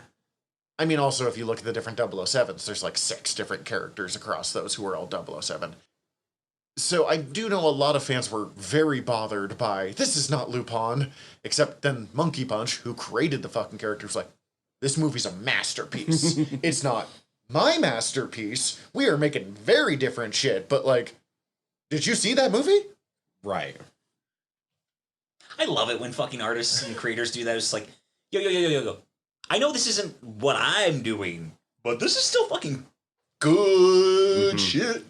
[SPEAKER 2] I mean, also, if you look at the different 007s, there's like 6 different characters across those who are all 007. So I do know a lot of fans were very bothered by, this is not Lupin, except then Monkey Punch, who created the fucking character, was like, this movie's a masterpiece. It's not my masterpiece. We are making very different shit, but, like, did you see that movie?
[SPEAKER 3] Right.
[SPEAKER 4] I love it when fucking artists and creators do that. It's like, yo. I know this isn't what I'm doing, but this is still fucking good shit.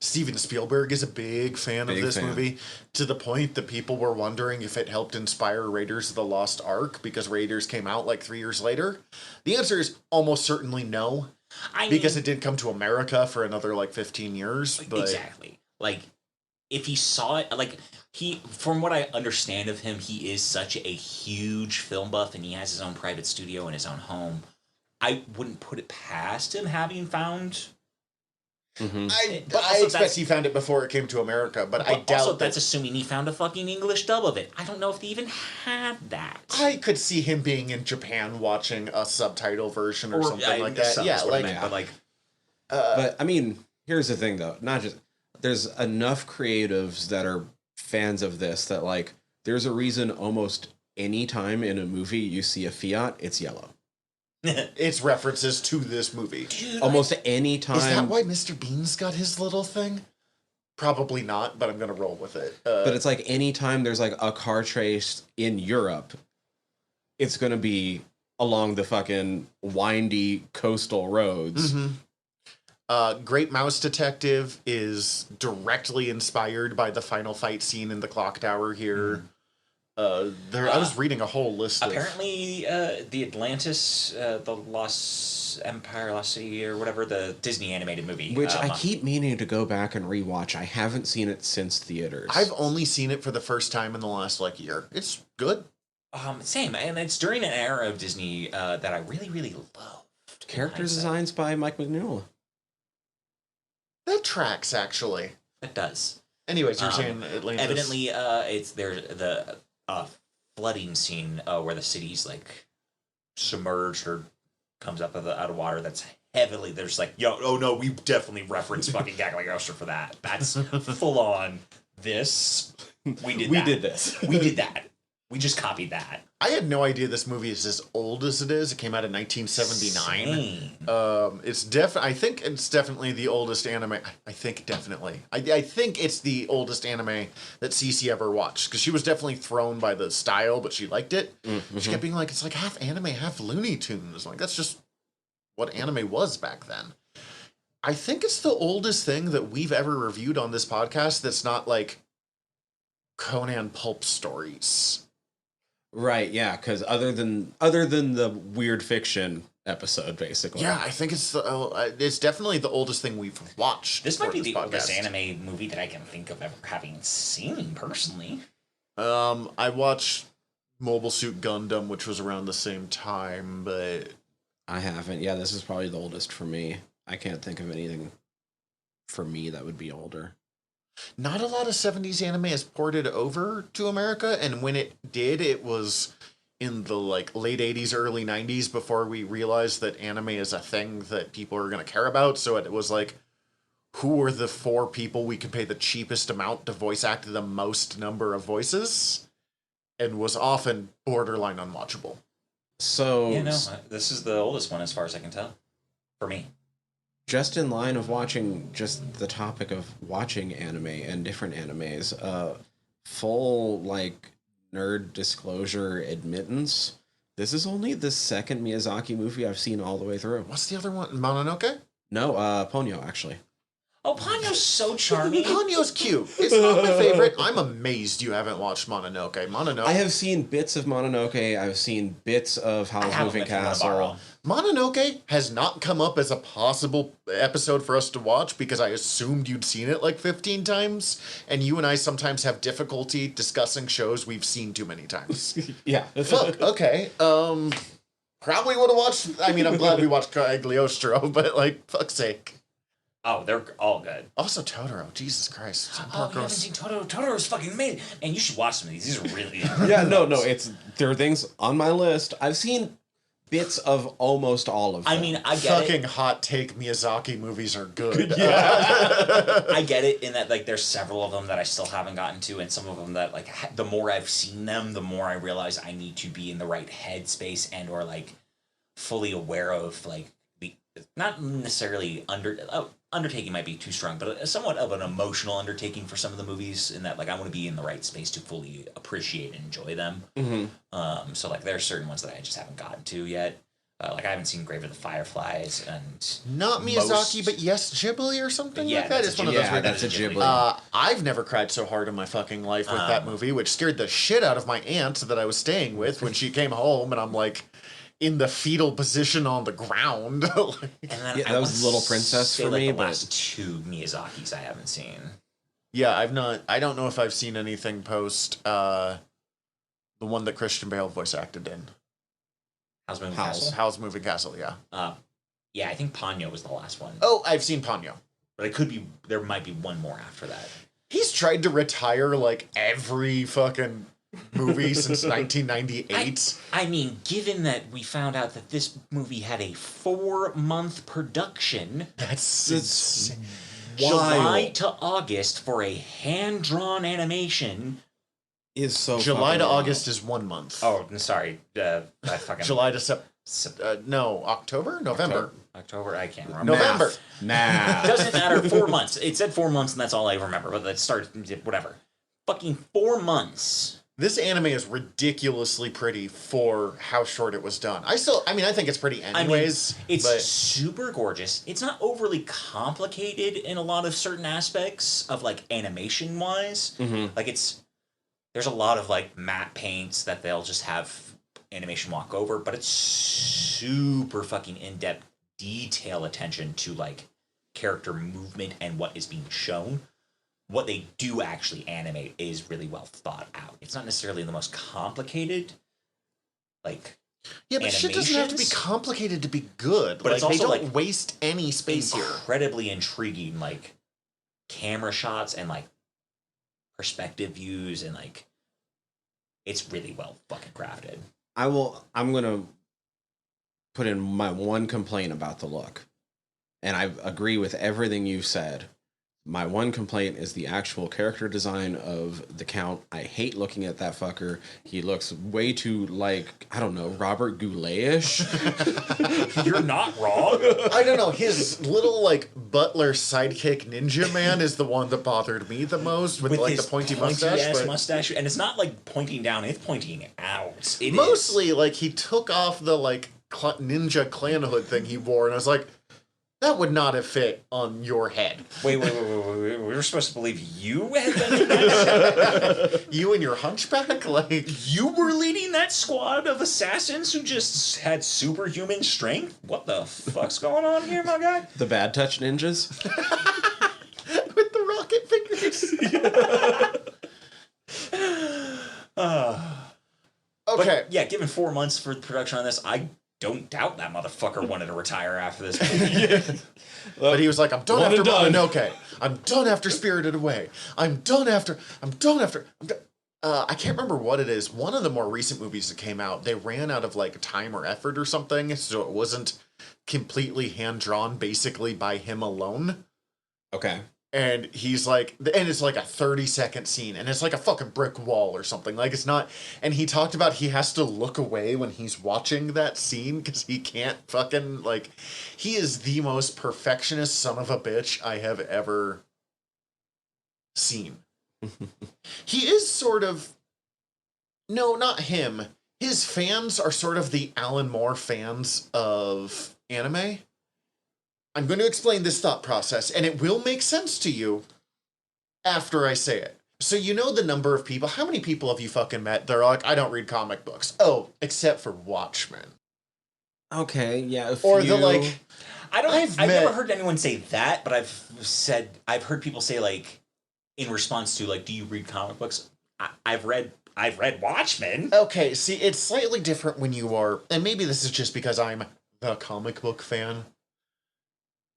[SPEAKER 2] Steven Spielberg is a big fan of this movie, to the point that people were wondering if it helped inspire Raiders of the Lost Ark, because Raiders came out like 3 years later. The answer is almost certainly no, because it didn't come to America for another like 15 years. But
[SPEAKER 4] exactly. Like, if he saw it, like, from what I understand of him, he is such a huge film buff, and he has his own private studio in his own home. I wouldn't put it past him having found.
[SPEAKER 2] I expect he found it before it came to America, but I doubt
[SPEAKER 4] also, that's assuming he found a fucking English dub of it. I don't know if they even had that.
[SPEAKER 2] I could see him being in Japan watching a subtitle version or something like that. Yeah,
[SPEAKER 3] but I mean, here's the thing though. Not just there's enough creatives that are fans of this that like there's a reason almost any time in a movie you see a Fiat, it's yellow.
[SPEAKER 2] It's references to this movie.
[SPEAKER 4] Dude,
[SPEAKER 3] almost any time.
[SPEAKER 2] Is that why Mr. Bean's got his little thing? Probably not, but I'm gonna roll with it.
[SPEAKER 3] But it's like any time there's like a car chase in Europe, it's gonna be along the fucking windy coastal roads.
[SPEAKER 2] Great Mouse Detective is directly inspired by the final fight scene in the clock tower here. I was reading a whole list.
[SPEAKER 4] Apparently, the Atlantis, the Lost Empire, Lost City, or whatever, the Disney animated movie.
[SPEAKER 3] Which I keep meaning to go back and rewatch. I haven't seen it since theaters.
[SPEAKER 2] I've only seen it for the first time in the last like year. It's good.
[SPEAKER 4] Same, and it's during an era of Disney that I really, really loved.
[SPEAKER 3] Character designs by Mike Mignola.
[SPEAKER 2] That tracks, actually.
[SPEAKER 4] It does.
[SPEAKER 2] Anyways, you're saying Atlantis.
[SPEAKER 4] Evidently, it's the flooding scene where the city's like submerged or comes up out of water. That's heavily. There's like, we definitely reference fucking Cagliostro for that. That's full on. This we did this. We did that. We just copied that.
[SPEAKER 2] I had no idea this movie is as old as it is. It came out in 1979. I think it's definitely the oldest anime. I think it's the oldest anime that Cece ever watched, because she was definitely thrown by the style, but she liked it. She kept being like, it's like half anime, half Looney Tunes. Like, that's just what anime was back then. I think it's the oldest thing that we've ever reviewed on this podcast that's not like Conan Pulp Stories.
[SPEAKER 3] Right, yeah, because other than the weird fiction episode, basically.
[SPEAKER 2] Yeah, I think it's definitely the oldest thing we've watched.
[SPEAKER 4] This might be the oldest anime movie that I can think of ever having seen personally.
[SPEAKER 2] I watched Mobile Suit Gundam, which was around the same time, but
[SPEAKER 3] I haven't. Yeah, this is probably the oldest for me. I can't think of anything for me that would be older.
[SPEAKER 2] Not a lot of 70s anime is ported over to America, and when it did, it was in the like late 80s, early 90s, before we realized that anime is a thing that people are going to care about. So it was like, who are the 4 people we could pay the cheapest amount to voice act the most number of voices? And was often borderline unwatchable.
[SPEAKER 3] So
[SPEAKER 4] this is the oldest one as far as I can tell, for me.
[SPEAKER 3] Just in line of watching, just the topic of watching anime and different animes, full, like, nerd disclosure admittance, this is only the second Miyazaki movie I've seen all the way through.
[SPEAKER 2] What's the other one? Mononoke?
[SPEAKER 3] No, Ponyo, actually.
[SPEAKER 4] Oh, Ponyo's so charming.
[SPEAKER 2] Ponyo's cute. It's not my favorite. I'm amazed you haven't watched Mononoke.
[SPEAKER 3] I have seen bits of Mononoke. I've seen bits of Howl's Moving Castle.
[SPEAKER 2] Mononoke has not come up as a possible episode for us to watch because I assumed you'd seen it like 15 times, and you and I sometimes have difficulty discussing shows we've seen too many times.
[SPEAKER 3] Yeah.
[SPEAKER 2] Fuck, okay. Probably would have watched... I mean, I'm glad we watched Cagliostro, but like, fuck's sake.
[SPEAKER 4] Oh, they're all good.
[SPEAKER 2] Also Totoro. Jesus Christ.
[SPEAKER 4] You haven't seen Totoro? Totoro's fucking amazing. And you should watch some of these. These are really...
[SPEAKER 3] Yeah, no, there are things on my list. I've seen bits of almost all of them.
[SPEAKER 4] I mean, I get
[SPEAKER 2] fucking hot take Miyazaki movies are good.
[SPEAKER 4] Yeah. I get it in that, like, there's several of them that I still haven't gotten to, and some of them that, like, the more I've seen them, the more I realize I need to be in the right headspace and or, like, fully aware of, like, not necessarily undertaking might be too strong, but somewhat of an emotional undertaking for some of the movies in that, like, I want to be in the right space to fully appreciate and enjoy them. So, like, there are certain ones that I just haven't gotten to yet. Like I haven't seen Grave of the Fireflies and
[SPEAKER 2] Not Miyazaki, but yes, Ghibli or something
[SPEAKER 4] Yeah,
[SPEAKER 2] like that.
[SPEAKER 4] that's
[SPEAKER 2] It's
[SPEAKER 4] a
[SPEAKER 2] one of those.
[SPEAKER 3] Yeah,
[SPEAKER 2] weird-
[SPEAKER 3] that's a Ghibli.
[SPEAKER 2] I've never cried so hard in my fucking life with that movie, which scared the shit out of my aunt that I was staying with when she came home, and I'm like in the fetal position on the ground.
[SPEAKER 4] And then
[SPEAKER 3] Yeah, that was Little Princess
[SPEAKER 4] say,
[SPEAKER 3] for
[SPEAKER 4] like,
[SPEAKER 3] me,
[SPEAKER 4] the
[SPEAKER 3] but-
[SPEAKER 4] last two Miyazakis I haven't seen.
[SPEAKER 2] Yeah, I've not. I don't know if I've seen anything post the one that Christian Bale voice acted in.
[SPEAKER 4] How's Moving
[SPEAKER 3] House.
[SPEAKER 4] Castle?
[SPEAKER 2] Howl's Moving Castle, yeah.
[SPEAKER 4] Yeah, I think Ponyo was the last one.
[SPEAKER 2] Oh, I've seen Ponyo.
[SPEAKER 4] But it could be, there might be one more after that.
[SPEAKER 2] He's tried to retire like every fucking movie since 1998.
[SPEAKER 4] I mean, given that we found out that this movie had a 4-month production,
[SPEAKER 2] That's
[SPEAKER 3] It's
[SPEAKER 2] insane.
[SPEAKER 4] July
[SPEAKER 3] wild.
[SPEAKER 4] to August for a hand-drawn animation.
[SPEAKER 3] Is so
[SPEAKER 2] July
[SPEAKER 3] fucking
[SPEAKER 2] to
[SPEAKER 3] wild.
[SPEAKER 2] August is 1 month.
[SPEAKER 4] Oh, I'm sorry. I fucking
[SPEAKER 2] July to no, October? November.
[SPEAKER 4] October. I can't remember.
[SPEAKER 2] November.
[SPEAKER 3] Math.
[SPEAKER 4] Doesn't matter. 4 months. It said 4 months, and that's all I remember. But that started whatever. Fucking 4 months.
[SPEAKER 2] This anime is ridiculously pretty for how short it was done. I think it's pretty anyways.
[SPEAKER 4] It's
[SPEAKER 2] but
[SPEAKER 4] super gorgeous. It's not overly complicated in a lot of certain aspects of like animation wise.
[SPEAKER 3] Mhm.
[SPEAKER 4] Like there's a lot of like matte paints that they'll just have animation walk over, but it's super fucking in-depth detail attention to like character movement and what is being shown. What they do actually animate is really well thought out. It's not necessarily the most complicated, like,
[SPEAKER 2] yeah, but shit doesn't have to be
[SPEAKER 4] animations,
[SPEAKER 2] complicated to be good.
[SPEAKER 4] but
[SPEAKER 2] Like,
[SPEAKER 4] it's also,
[SPEAKER 2] they don't
[SPEAKER 4] like,
[SPEAKER 2] waste any space here.
[SPEAKER 4] incredibly intriguing, like camera shots and like perspective views, and like it's really well fucking crafted.
[SPEAKER 3] I'm gonna put in my one complaint about the look, and I agree with everything you've said. My one complaint is the actual character design of the Count. I hate looking at that fucker. He looks way too like, I don't know, Robert Goulet-ish.
[SPEAKER 4] You're not wrong.
[SPEAKER 2] I don't know. His little like butler sidekick ninja man is the one that bothered me the most with like the
[SPEAKER 4] his
[SPEAKER 2] pointy mustache.
[SPEAKER 4] ass
[SPEAKER 2] But
[SPEAKER 4] mustache, and it's not like pointing down; it's pointing out. It is-
[SPEAKER 2] mostly, like he took off the like ninja clan hood thing he wore, and I was like, that would not have fit on your head.
[SPEAKER 4] Wait. We were supposed to believe you had been in that shit?
[SPEAKER 2] You and your hunchback, like
[SPEAKER 4] You were leading that squad of assassins who just had superhuman strength? What the fuck's going on here, my guy?
[SPEAKER 3] The Bad Touch Ninjas.
[SPEAKER 2] with the rocket fingers. Okay.
[SPEAKER 4] But yeah, given 4 months for the production on this, I don't doubt that motherfucker wanted to retire after this movie.
[SPEAKER 2] But he was like, I'm done
[SPEAKER 3] One
[SPEAKER 2] after
[SPEAKER 3] and done.
[SPEAKER 2] Mononoke. I'm done after Spirited Away. I'm done after. I can't remember what it is. One of the more recent movies that came out, they ran out of like time or effort or something, so it wasn't completely hand drawn, basically by him alone.
[SPEAKER 3] Okay.
[SPEAKER 2] And he's like, and it's like a 30-second scene, and it's like a fucking brick wall or something. Like, it's not. And he talked about he has to look away when he's watching that scene because he can't fucking, like, he is the most perfectionist son of a bitch I have ever seen. He is sort of. No, not him. His fans are sort of the Alan Moore fans of anime. I'm going to explain this thought process, and it will make sense to you after I say it. So you know the number of people. How many people have you fucking met? They're like, I don't read comic books. Oh, except for Watchmen.
[SPEAKER 3] Okay, yeah.
[SPEAKER 2] Or the like.
[SPEAKER 4] I've
[SPEAKER 2] met-
[SPEAKER 4] never heard anyone say that, but I've heard people say, like, in response to, like, do you read comic books? I've read Watchmen.
[SPEAKER 2] Okay, see, it's slightly different when you are, and maybe this is just because I'm the comic book fan.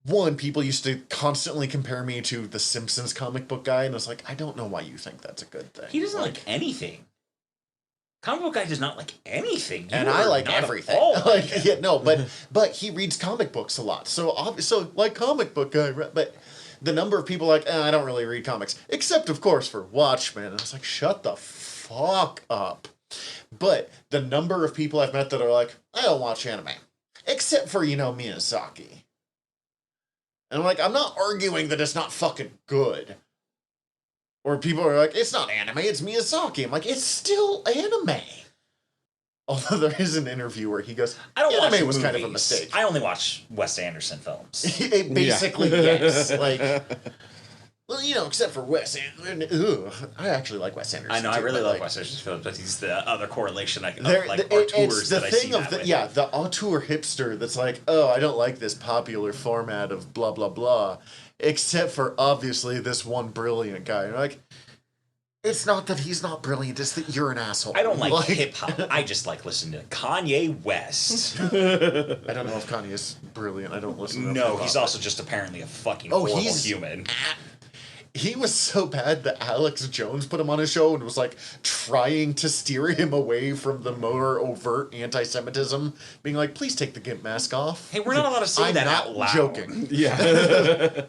[SPEAKER 2] One, people used to constantly compare me to the Simpsons comic book guy, and I was like, I don't know why you think that's a good thing.
[SPEAKER 4] He doesn't like anything. Comic book guy does not like anything.
[SPEAKER 2] And
[SPEAKER 4] You
[SPEAKER 2] I
[SPEAKER 4] are
[SPEAKER 2] like
[SPEAKER 4] not at
[SPEAKER 2] everything.
[SPEAKER 4] all like
[SPEAKER 2] Like,
[SPEAKER 4] him.
[SPEAKER 2] yeah, no, but he reads comic books a lot. So like comic book guy, right? But the number of people like, I don't really read comics, except of course for Watchmen. And I was like, shut the fuck up. But the number of people I've met that are like, I don't watch anime, except for Miyazaki. And I'm like, I'm not arguing that it's not fucking good. Or people are like, it's not anime, it's Miyazaki. I'm like, it's still anime. Although there is an interview where he goes,
[SPEAKER 4] I don't watch
[SPEAKER 2] anime was kind of a
[SPEAKER 4] movies.
[SPEAKER 2] mistake.
[SPEAKER 4] I only watch Wes Anderson films.
[SPEAKER 2] Basically, yes. Like, well, you know, except for Wes Anderson. I actually like Wes Anderson.
[SPEAKER 4] I know, I
[SPEAKER 2] too,
[SPEAKER 4] really
[SPEAKER 2] but,
[SPEAKER 4] love
[SPEAKER 2] like,
[SPEAKER 4] Wes Anderson films, but he's the other correlation I can
[SPEAKER 2] there,
[SPEAKER 4] like
[SPEAKER 2] it's
[SPEAKER 4] auteurs
[SPEAKER 2] the
[SPEAKER 4] that I see
[SPEAKER 2] thing of
[SPEAKER 4] that
[SPEAKER 2] the
[SPEAKER 4] with.
[SPEAKER 2] the auteur hipster that's like, oh, I don't like this popular format of blah blah blah, except for obviously this one brilliant guy. And you're like, it's not that he's not brilliant; it's that you're an asshole.
[SPEAKER 4] I don't like hip hop. I just like listening to Kanye West.
[SPEAKER 2] I don't know if Kanye is brilliant. I don't listen to
[SPEAKER 4] No,
[SPEAKER 2] hip-hop,
[SPEAKER 4] he's
[SPEAKER 2] but-
[SPEAKER 4] also just apparently a fucking horrible human.
[SPEAKER 2] He was so bad that Alex Jones put him on his show and was like trying to steer him away from the more overt anti-Semitism, being like, "Please take the gimp mask off."
[SPEAKER 4] Hey, we're not allowed to say
[SPEAKER 2] I'm
[SPEAKER 4] that
[SPEAKER 2] not
[SPEAKER 4] out loud.
[SPEAKER 2] joking.
[SPEAKER 3] Yeah.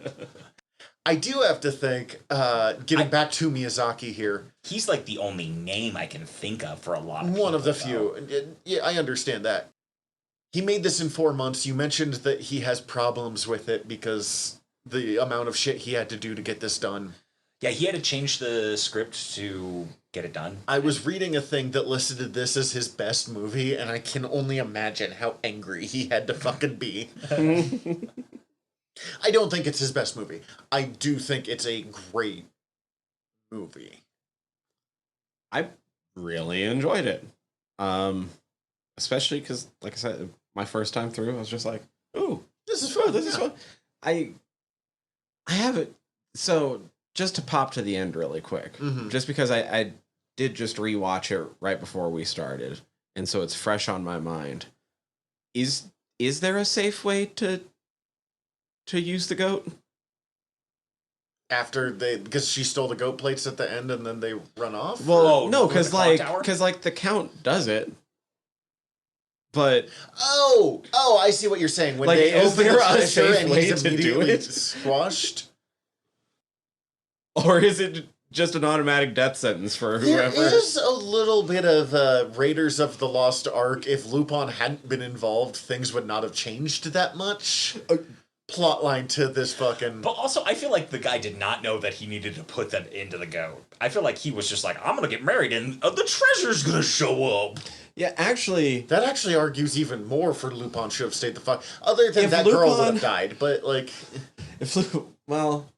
[SPEAKER 2] I do have to think, getting back to Miyazaki here,
[SPEAKER 4] He's like the only name I can think of for a lot of
[SPEAKER 2] one of the
[SPEAKER 4] people,
[SPEAKER 2] few.
[SPEAKER 4] though.
[SPEAKER 2] Yeah, I understand that. He made this in 4 months. You mentioned that he has problems with it because the amount of shit he had to do to get this done.
[SPEAKER 4] Yeah, he had to change the script to get it done.
[SPEAKER 2] I was reading a thing that listed this as his best movie, and I can only imagine how angry he had to fucking be. I don't think it's his best movie. I do think it's a great movie.
[SPEAKER 3] I really enjoyed it. Especially because, like I said, my first time through, I was just like, ooh,
[SPEAKER 2] This is fun.
[SPEAKER 3] this is fun. I have it. So, just to pop to the end really quick,
[SPEAKER 2] Mhm.
[SPEAKER 3] just because I did just rewatch it right before we started, and so it's fresh on my mind. Is there a safe way to use the goat?
[SPEAKER 2] After because she stole the goat plates at the end and then they run off?
[SPEAKER 3] Well,
[SPEAKER 4] Oh,
[SPEAKER 3] no,
[SPEAKER 4] with the
[SPEAKER 3] because
[SPEAKER 4] clock tower?
[SPEAKER 3] the count does it, but
[SPEAKER 2] Oh, I see what you're saying. When
[SPEAKER 3] Like,
[SPEAKER 2] they
[SPEAKER 3] is
[SPEAKER 2] open
[SPEAKER 3] there
[SPEAKER 2] the
[SPEAKER 3] a
[SPEAKER 2] treasure
[SPEAKER 3] safe
[SPEAKER 2] and
[SPEAKER 3] way
[SPEAKER 2] he's
[SPEAKER 3] to do
[SPEAKER 2] immediately
[SPEAKER 3] it?
[SPEAKER 2] squashed.
[SPEAKER 3] or is it just an automatic death sentence for
[SPEAKER 2] There
[SPEAKER 3] whoever?
[SPEAKER 2] is a little bit of Raiders of the Lost Ark. If Lupin hadn't been involved, things would not have changed that much. Plotline to this fucking...
[SPEAKER 4] But also, I feel like the guy did not know that he needed to put them into the goat. I feel like he was just like, I'm gonna get married and the treasure's gonna show up.
[SPEAKER 3] Yeah, actually,
[SPEAKER 2] That actually argues even more for Lupin should have stayed the fuck... Other than
[SPEAKER 3] If
[SPEAKER 2] that girl would
[SPEAKER 3] Lupin-
[SPEAKER 2] have died, but, like...
[SPEAKER 3] well,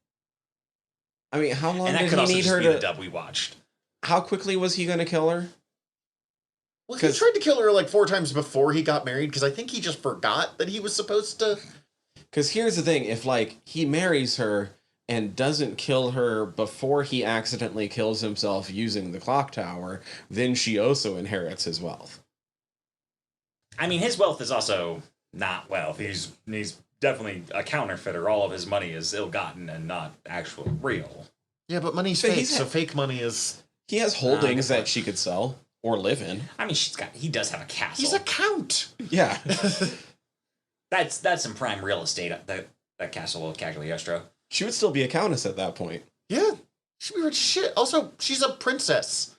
[SPEAKER 3] I mean, how long
[SPEAKER 4] And that
[SPEAKER 3] did
[SPEAKER 4] could
[SPEAKER 3] he
[SPEAKER 4] also
[SPEAKER 3] need
[SPEAKER 4] just
[SPEAKER 3] her
[SPEAKER 4] be the
[SPEAKER 3] to?
[SPEAKER 4] dub we watched.
[SPEAKER 3] How quickly was he going to kill her?
[SPEAKER 2] Well, he
[SPEAKER 3] 'Cause-
[SPEAKER 2] tried to kill her, like, 4 times before he got married, because I think he just forgot that he was supposed to...
[SPEAKER 3] Because here's the thing: if like he marries her and doesn't kill her before he accidentally kills himself using the clock tower, then she also inherits his wealth.
[SPEAKER 4] I mean, his wealth is also not wealth. He's definitely a counterfeiter. All of his money is ill-gotten and not actual real.
[SPEAKER 2] Yeah, but money's
[SPEAKER 3] But
[SPEAKER 2] fake,
[SPEAKER 3] he's
[SPEAKER 2] so fake money is...
[SPEAKER 3] He has holdings
[SPEAKER 4] good
[SPEAKER 3] that
[SPEAKER 4] point.
[SPEAKER 3] she could sell or live in.
[SPEAKER 4] I mean, he does have a castle.
[SPEAKER 2] He's a count!
[SPEAKER 3] Yeah.
[SPEAKER 4] That's some prime real estate. That castle of Cagliostro.
[SPEAKER 3] She would still be a countess at that point.
[SPEAKER 2] Yeah, she'd be rich as shit. Also, she's a princess,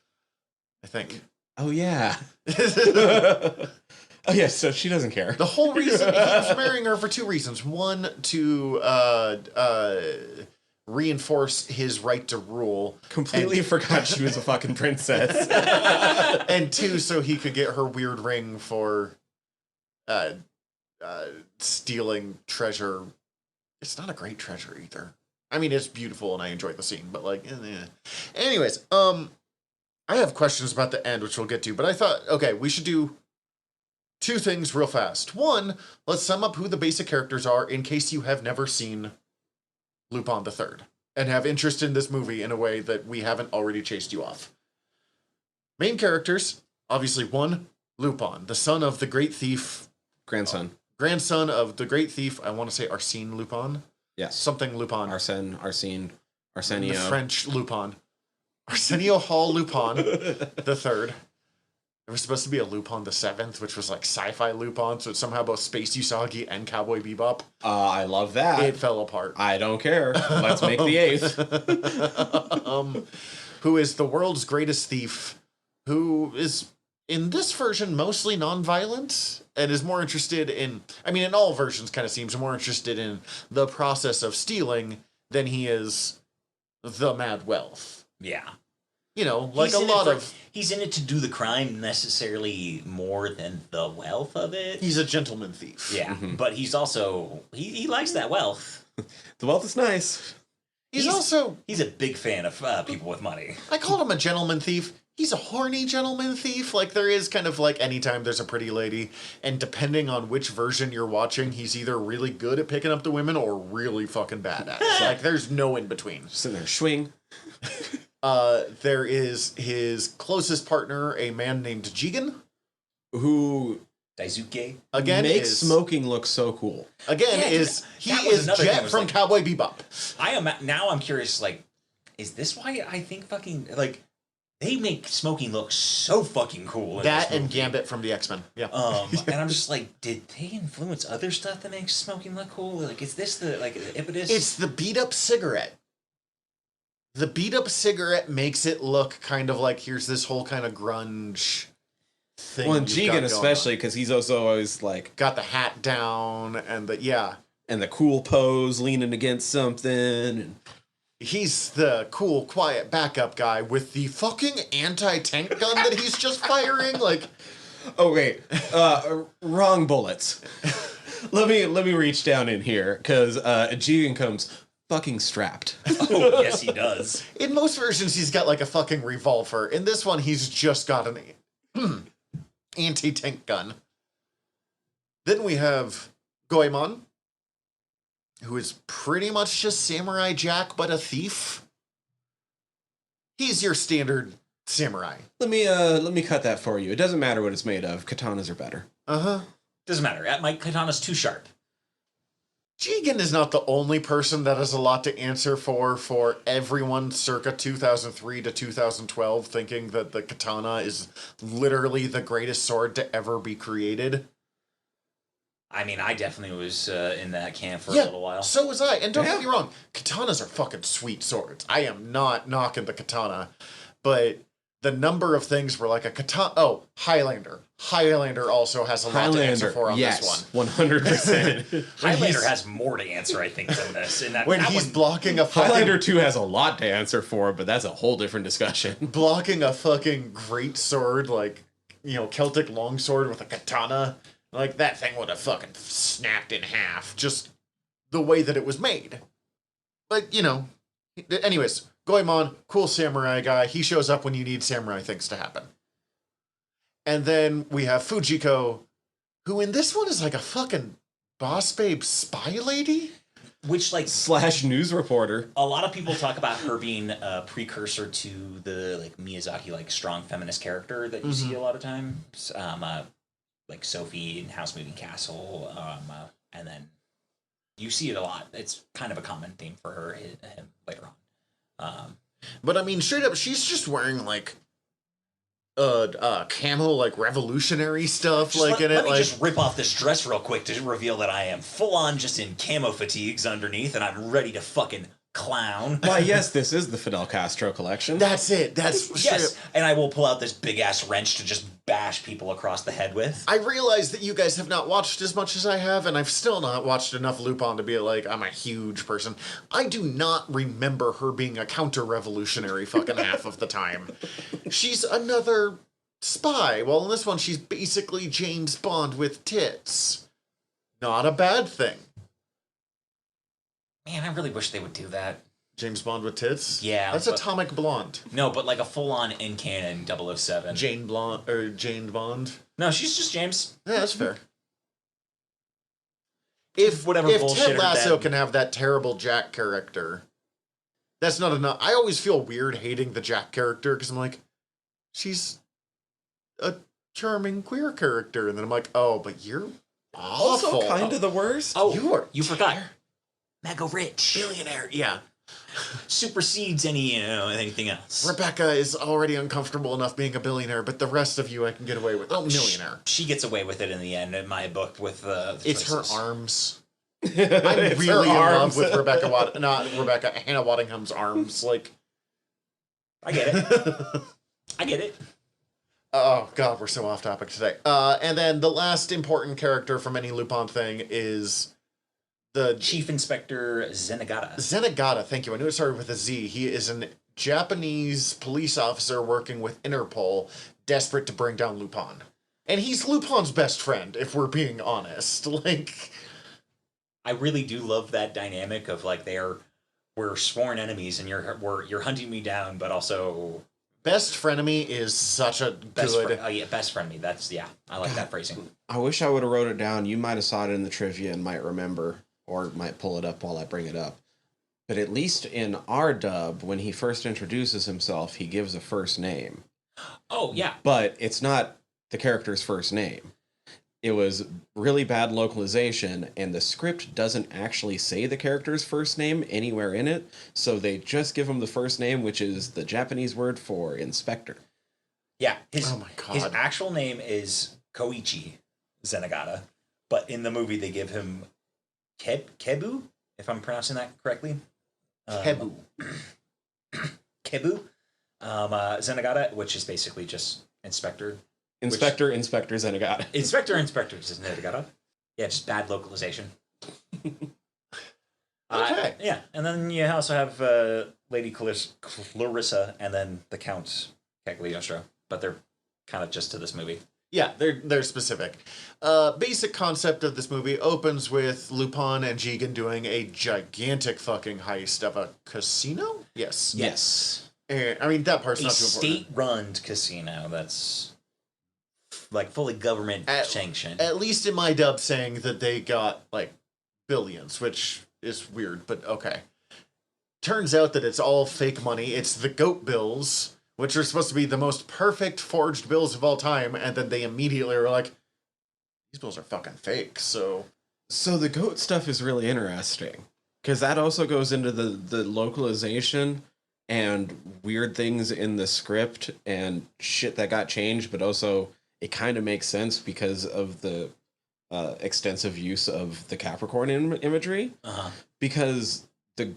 [SPEAKER 2] I think.
[SPEAKER 3] Oh yeah. Oh yeah, so she doesn't care.
[SPEAKER 2] The whole reason he was marrying her for 2 reasons. One, to reinforce his right to rule.
[SPEAKER 3] Completely forgot she was a fucking princess.
[SPEAKER 2] And 2, so he could get her weird ring for stealing treasure. It's not a great treasure either. I mean, it's beautiful and I enjoyed the scene, but like, anyways, I have questions about the end, which we'll get to, but I thought, okay, we should do 2 things real fast. 1, let's sum up who the basic characters are in case you have never seen Lupin III and have interest in this movie in a way that we haven't already chased you off. Main characters, obviously 1, Lupin, the son of the great thief,
[SPEAKER 3] Grandson.
[SPEAKER 2] grandson of the great thief, I want to say Arsène Lupin.
[SPEAKER 3] Yes.
[SPEAKER 2] Something Lupin.
[SPEAKER 3] Arsène,
[SPEAKER 2] The
[SPEAKER 3] Arsenio.
[SPEAKER 2] French Lupin. Arsenio Hall Lupin the third. There was supposed to be a Lupin the 7th, which was like sci-fi Lupin, so it's somehow both Space Usagi and Cowboy Bebop.
[SPEAKER 3] I love that.
[SPEAKER 2] It fell apart.
[SPEAKER 3] I don't care. Let's make the 8th.
[SPEAKER 2] Who is the world's greatest thief, who is, in this version, mostly non-violent, and is more interested in, I mean, in all versions kind of seems more interested in the process of stealing than he is the mad wealth.
[SPEAKER 4] Yeah.
[SPEAKER 2] You know, like a lot of...
[SPEAKER 4] He's in it to do the crime necessarily more than the wealth of it.
[SPEAKER 2] He's a gentleman thief.
[SPEAKER 4] Yeah, but he's also... He likes that wealth.
[SPEAKER 3] The wealth is nice.
[SPEAKER 2] He's also...
[SPEAKER 4] He's a big fan of people with money.
[SPEAKER 2] I called him a gentleman thief. He's a horny gentleman thief. Like, there is kind of like anytime there's a pretty lady, and depending on which version you're watching, he's either really good at picking up the women or really fucking bad at it. Like, there's no in between.
[SPEAKER 3] Sitting there, swing.
[SPEAKER 2] There is his closest partner, a man named Jigen,
[SPEAKER 3] who
[SPEAKER 4] Daisuke
[SPEAKER 2] again
[SPEAKER 3] makes
[SPEAKER 2] is,
[SPEAKER 3] smoking look so cool.
[SPEAKER 2] Again,
[SPEAKER 4] Yeah,
[SPEAKER 2] he
[SPEAKER 4] that was
[SPEAKER 2] is
[SPEAKER 4] another
[SPEAKER 2] Jet
[SPEAKER 4] thing,
[SPEAKER 2] from
[SPEAKER 4] like,
[SPEAKER 2] Cowboy Bebop.
[SPEAKER 4] I'm curious, like, is this why I think fucking, like, they make smoking look so fucking cool.
[SPEAKER 2] That and Gambit from the X-Men. Yeah.
[SPEAKER 4] And I'm just like, did they influence other stuff that makes smoking look cool? Like, is this the, like, impetus?
[SPEAKER 2] It's the beat-up cigarette. The beat-up cigarette makes it look kind of like here's this whole kind of grunge thing.
[SPEAKER 3] Well, and Jigen especially, because he's also always like...
[SPEAKER 2] Got the hat down and the... Yeah.
[SPEAKER 3] And the cool pose, leaning against something. And...
[SPEAKER 2] He's the cool, quiet backup guy with the fucking anti-tank gun that he's just firing. Like...
[SPEAKER 3] Oh, wait. Wrong bullets. Let me reach down in here, because Jigen comes... fucking strapped.
[SPEAKER 4] Oh, yes, he does.
[SPEAKER 2] In most versions, he's got like a fucking revolver. In this one, he's just got an anti-tank gun. Then we have Goemon, who is pretty much just Samurai Jack, but a thief. He's your standard samurai.
[SPEAKER 3] Let me cut that for you. It doesn't matter what it's made of. Katanas are better.
[SPEAKER 4] Doesn't matter. My katana's too sharp.
[SPEAKER 2] Jigen is not the only person that has a lot to answer for everyone circa 2003 to 2012 thinking that the katana is literally the greatest sword to ever be created.
[SPEAKER 4] I mean, I definitely was in that camp for a little while.
[SPEAKER 2] So was I. And don't get me wrong, katanas are fucking sweet swords. I am not knocking the katana, but the number of things where like a katana... Oh, Highlander. Highlander also has a lot to answer for on this one.
[SPEAKER 3] 100%.
[SPEAKER 4] Highlander has more to answer, I think, than this. And that,
[SPEAKER 2] when
[SPEAKER 4] that
[SPEAKER 2] he's
[SPEAKER 4] one,
[SPEAKER 2] blocking a fucking...
[SPEAKER 3] Highlander 2 has a lot to answer for, but that's a whole different discussion.
[SPEAKER 2] Blocking a fucking great sword, like, you know, Celtic longsword with a katana, like, that thing would have fucking snapped in half. Just the way that it was made. But, you know, anyways... Goemon, cool samurai guy. He shows up when you need samurai things to happen. And then we have Fujiko, who in this one is like a fucking boss babe spy lady?
[SPEAKER 4] Which, like...
[SPEAKER 3] / news reporter.
[SPEAKER 4] A lot of people talk about her being a precursor to the, like, Miyazaki, like, strong feminist character that you see a lot of times. Like Sophie in House Moving Castle. And then you see it a lot. It's kind of a common theme for her later on.
[SPEAKER 2] But I mean, straight up, she's just wearing like camo, like revolutionary stuff, like in it.
[SPEAKER 4] Let me
[SPEAKER 2] like
[SPEAKER 4] just rip off this dress real quick to reveal that I am full on just in camo fatigues underneath, and I'm ready to fucking clown.
[SPEAKER 3] Why, yes, this is the Fidel Castro collection.
[SPEAKER 2] That's it. That's
[SPEAKER 4] yes, and I will pull out this big ass wrench to just bash people across the head with.
[SPEAKER 2] I realize that you guys have not watched as much as I have, and I've still not watched enough Lupin to be like, I'm a huge person. I do not remember her being a counter-revolutionary fucking half of the time. She's another spy. Well, in this one, she's basically James Bond with tits. Not a bad thing.
[SPEAKER 4] Man, I really wish they would do that.
[SPEAKER 2] James Bond with tits?
[SPEAKER 4] Yeah.
[SPEAKER 2] That's Atomic Blonde.
[SPEAKER 4] No, but like a full-on in-canon 007.
[SPEAKER 2] Jane Bond?
[SPEAKER 4] No, she's just James.
[SPEAKER 2] Yeah, that's fair. If Ted Lasso can have that terrible Jack character, that's not enough. I always feel weird hating the Jack character, because I'm like, she's a charming queer character. And then I'm like, oh, but you're awful.
[SPEAKER 3] Also kind of the worst.
[SPEAKER 4] Oh, you forgot. Mega rich.
[SPEAKER 2] Billionaire, yeah.
[SPEAKER 4] Supersedes anything else.
[SPEAKER 2] Rebecca is already uncomfortable enough being a billionaire, but the rest of you I can get away with. Oh, millionaire.
[SPEAKER 4] She gets away with it in the end, in my book, with the
[SPEAKER 2] It's
[SPEAKER 4] choices.
[SPEAKER 2] her arms. I'm really in love with Hannah Waddingham's arms. Like,
[SPEAKER 4] I get it. I get it.
[SPEAKER 2] Oh, God, we're so off topic today. And then the last important character from any Lupin thing is the
[SPEAKER 4] Chief Inspector Zenigata.
[SPEAKER 2] Zenigata, thank you. I knew it started with a Z. He is an Japanese police officer working with Interpol, desperate to bring down Lupin. And he's Lupin's best friend, if we're being honest. Like,
[SPEAKER 4] I really do love that dynamic of like we're sworn enemies and you're hunting me down, but also
[SPEAKER 2] best frenemy is such a good.
[SPEAKER 4] Best frenemy. That's I like that phrasing.
[SPEAKER 3] I wish I would have wrote it down. You might have saw it in the trivia and might remember, or might pull it up while I bring it up. But at least in our dub, when he first introduces himself, he gives a first name.
[SPEAKER 4] Oh, yeah.
[SPEAKER 3] But it's not the character's first name. It was really bad localization, and the script doesn't actually say the character's first name anywhere in it, so they just give him the first name, which is the Japanese word for inspector.
[SPEAKER 4] Yeah,
[SPEAKER 2] oh my God.
[SPEAKER 4] His actual name is Koichi Zenigata, but in the movie they give him Kebu, if I'm pronouncing that correctly.
[SPEAKER 2] Kebu.
[SPEAKER 4] Kebu Zenigata, which is basically just Inspector
[SPEAKER 3] Inspector Zenigata.
[SPEAKER 4] Inspector Zenigata. Yeah, just bad localization.
[SPEAKER 2] Okay.
[SPEAKER 4] Yeah, and then you also have Lady Clarissa and then the Count Cagliostro, but they're kind of just to this movie.
[SPEAKER 2] Yeah, they're specific. Basic concept of this movie opens with Lupin and Jigen doing a gigantic fucking heist of a casino? Yes.
[SPEAKER 4] Yes.
[SPEAKER 2] And, I mean, that part's
[SPEAKER 4] A
[SPEAKER 2] not too important.
[SPEAKER 4] state-run casino that's like fully government sanctioned.
[SPEAKER 2] At least in my dub saying that they got, like, billions, which is weird, but okay. Turns out that it's all fake money. It's the goat bills, which are supposed to be the most perfect forged bills of all time, and then they immediately are like, these bills are fucking fake, so...
[SPEAKER 3] So the goat stuff is really interesting, because that also goes into the localization and weird things in the script and shit that got changed, but also it kind of makes sense because of the extensive use of the Capricorn imagery.
[SPEAKER 4] Uh-huh.
[SPEAKER 3] Because the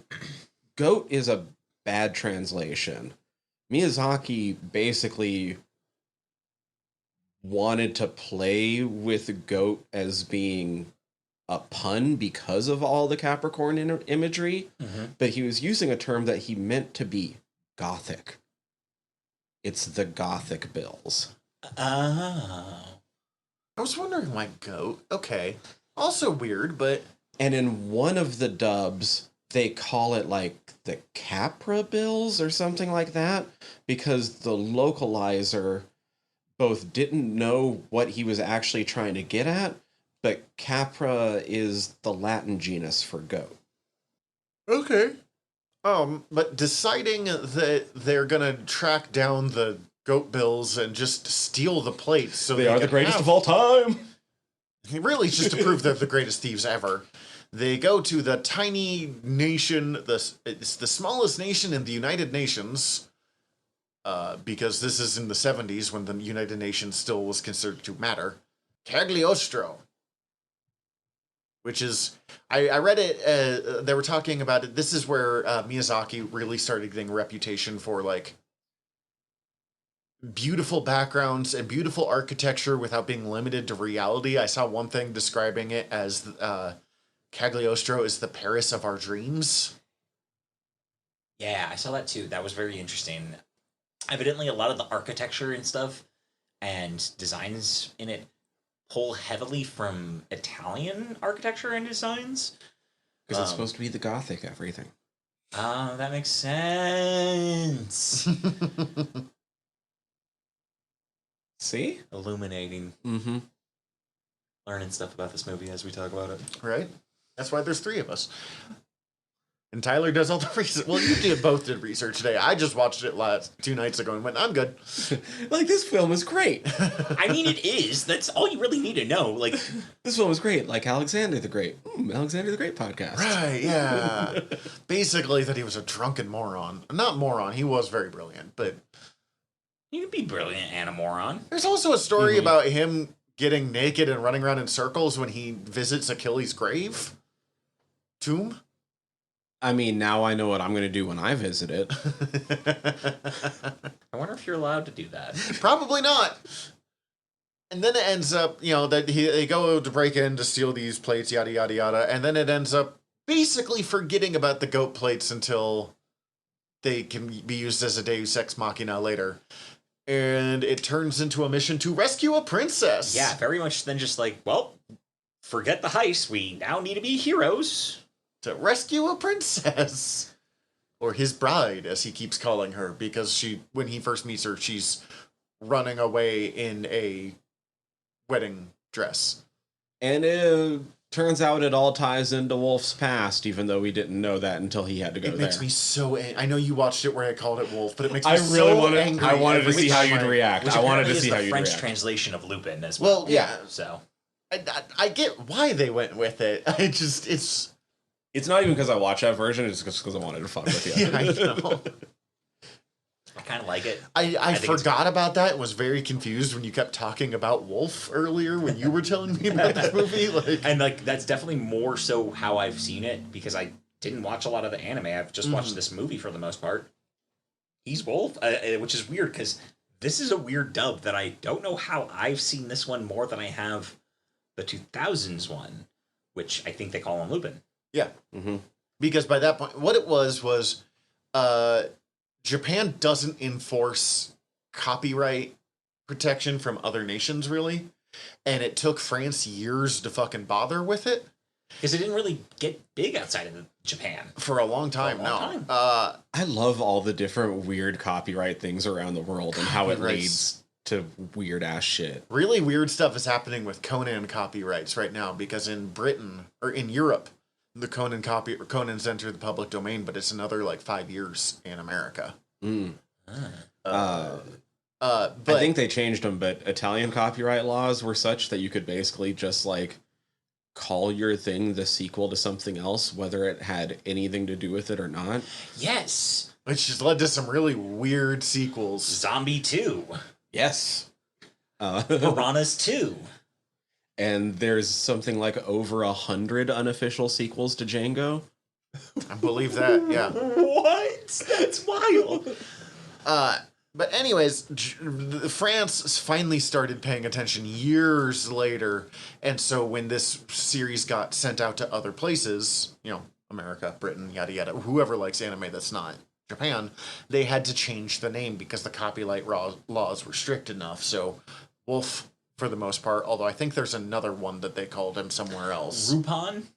[SPEAKER 3] goat is a bad translation. Miyazaki basically wanted to play with goat as being a pun because of all the Capricorn imagery, but he was using a term that he meant to be gothic. It's the gothic bills.
[SPEAKER 4] Oh.
[SPEAKER 2] I was wondering why goat. Okay. Also weird, but...
[SPEAKER 3] And in one of the dubs, they call it like the Capra bills or something like that, because the localizer both didn't know what he was actually trying to get at, but Capra is the Latin genus for goat.
[SPEAKER 2] Okay. But deciding that they're gonna track down the goat bills and just steal the plates so
[SPEAKER 3] They are the greatest of all time!
[SPEAKER 2] Really, it's just to prove they're the greatest thieves ever. They go to the tiny nation, it's the smallest nation in the United Nations, because this is in the 70s when the United Nations still was considered to matter. Cagliostro. Which is, I read it, they were talking about it, this is where Miyazaki really started getting a reputation for, like, beautiful backgrounds and beautiful architecture without being limited to reality. I saw one thing describing it as Cagliostro is the Paris of our dreams.
[SPEAKER 4] Yeah, I saw that too. That was very interesting. Evidently, a lot of the architecture and stuff and designs in it pull heavily from Italian architecture and designs.
[SPEAKER 3] Because it's supposed to be the gothic everything.
[SPEAKER 4] That makes sense.
[SPEAKER 3] See?
[SPEAKER 4] Illuminating.
[SPEAKER 3] Mm-hmm.
[SPEAKER 4] Learning stuff about this movie as we talk about it.
[SPEAKER 2] Right? That's why there's three of us. And Tyler does all the research. Well, you both did research today. I just watched it 2 nights ago and went, I'm good.
[SPEAKER 3] Like, this film is great.
[SPEAKER 4] I mean, it is. That's all you really need to know. Like,
[SPEAKER 3] this film is great. Like Alexander the Great. Alexander the Great podcast.
[SPEAKER 2] Right, yeah. Basically that he was a drunken moron. Not moron, he was very brilliant, but...
[SPEAKER 4] You can be brilliant and a moron.
[SPEAKER 2] There's also a story about him getting naked and running around in circles when he visits Achilles' grave. Tomb?
[SPEAKER 3] I mean, now I know what I'm going to do when I visit it.
[SPEAKER 4] I wonder if you're allowed to do that.
[SPEAKER 2] Probably not. And then it ends up, that they go to break in to steal these plates, yada, yada, yada. And then it ends up basically forgetting about the goat plates until they can be used as a Deus Ex Machina later. And it turns into a mission to rescue a princess.
[SPEAKER 4] Yeah, very much then just like, well, forget the heist. We now need to be heroes.
[SPEAKER 2] To rescue a princess. Or his bride, as he keeps calling her, because when he first meets her, she's running away in a wedding dress.
[SPEAKER 3] And it turns out it all ties into Wolf's past, even though we didn't know that until he had to go there.
[SPEAKER 2] It makes me so angry. I know you watched it where I called it Wolf, but it makes me angry.
[SPEAKER 3] I wanted to see how you'd react.
[SPEAKER 4] Which
[SPEAKER 3] I wanted to
[SPEAKER 4] is
[SPEAKER 3] see
[SPEAKER 4] the
[SPEAKER 3] how you'd
[SPEAKER 4] French
[SPEAKER 3] react.
[SPEAKER 4] translation of Lupin as well.
[SPEAKER 2] Well, yeah.
[SPEAKER 4] So
[SPEAKER 2] I get why they went with it.
[SPEAKER 3] It's not even because I watched that version, it's just because I wanted to fuck with you.
[SPEAKER 2] Yeah, I know.
[SPEAKER 4] I kind of like it.
[SPEAKER 2] I forgot about that and was very confused when you kept talking about Wolf earlier when you were telling me about this movie.
[SPEAKER 4] And that's definitely more so how I've seen it, because I didn't watch a lot of the anime. I've just watched this movie for the most part. He's Wolf, which is weird because this is a weird dub that I don't know how I've seen this one more than I have the 2000s one, which I think they call him Lupin.
[SPEAKER 2] Yeah. Mm-hmm. Because by that point, what it was Japan doesn't enforce copyright protection from other nations, really. And it took France years to fucking bother with it.
[SPEAKER 4] Because it didn't really get big outside of Japan.
[SPEAKER 2] For a long time,
[SPEAKER 3] I love all the different weird copyright things around the world and how it leads to weird ass shit.
[SPEAKER 2] Really weird stuff is happening with Conan copyrights right now, because in Britain, or in Europe, the Conan's entered the public domain, but it's another 5 years in America.
[SPEAKER 3] But
[SPEAKER 2] I
[SPEAKER 3] think they changed them, but Italian copyright laws were such that you could basically just call your thing the sequel to something else, whether it had anything to do with it or not.
[SPEAKER 4] Yes.
[SPEAKER 2] Which just led to some really weird sequels.
[SPEAKER 4] Zombie 2.
[SPEAKER 3] Yes.
[SPEAKER 4] Piranhas 2.
[SPEAKER 3] And there's something like over 100 unofficial sequels to Django.
[SPEAKER 2] I believe that, yeah.
[SPEAKER 4] What? That's wild.
[SPEAKER 2] But anyways, France finally started paying attention years later, and so when this series got sent out to other places, America, Britain, yada yada, whoever likes anime that's not Japan, they had to change the name because the copyright laws were strict enough. So Wolf, for the most part, although I think there's another one that they called him somewhere else.
[SPEAKER 4] Lupin,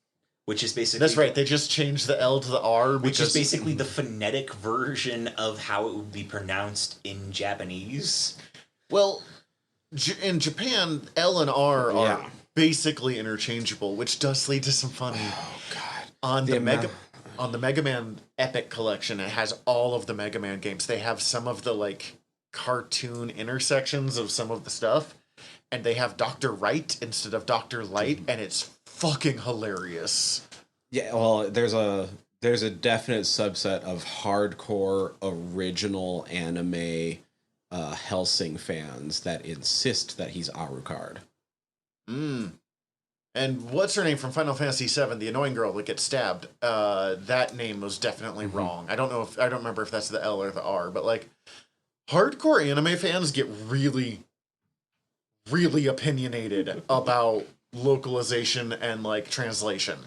[SPEAKER 4] which is basically...
[SPEAKER 2] That's right, they just changed the L to the R.
[SPEAKER 4] Which is basically the phonetic version of how it would be pronounced in Japanese.
[SPEAKER 2] Well, in Japan, L and R are basically interchangeable, which does lead to some funny...
[SPEAKER 3] Oh, God.
[SPEAKER 2] On the Mega Man Epic Collection, it has all of the Mega Man games. They have some of the, cartoon intersections of some of the stuff, and they have Dr. Wright instead of Dr. Light, and it's fucking hilarious.
[SPEAKER 3] Yeah, well, there's a definite subset of hardcore original anime Hellsing fans that insist that he's Alucard.
[SPEAKER 2] And what's her name from Final Fantasy VII, the annoying girl that gets stabbed? That name was definitely wrong. I don't remember if that's the L or the R, but hardcore anime fans get really, really opinionated about localization and translation.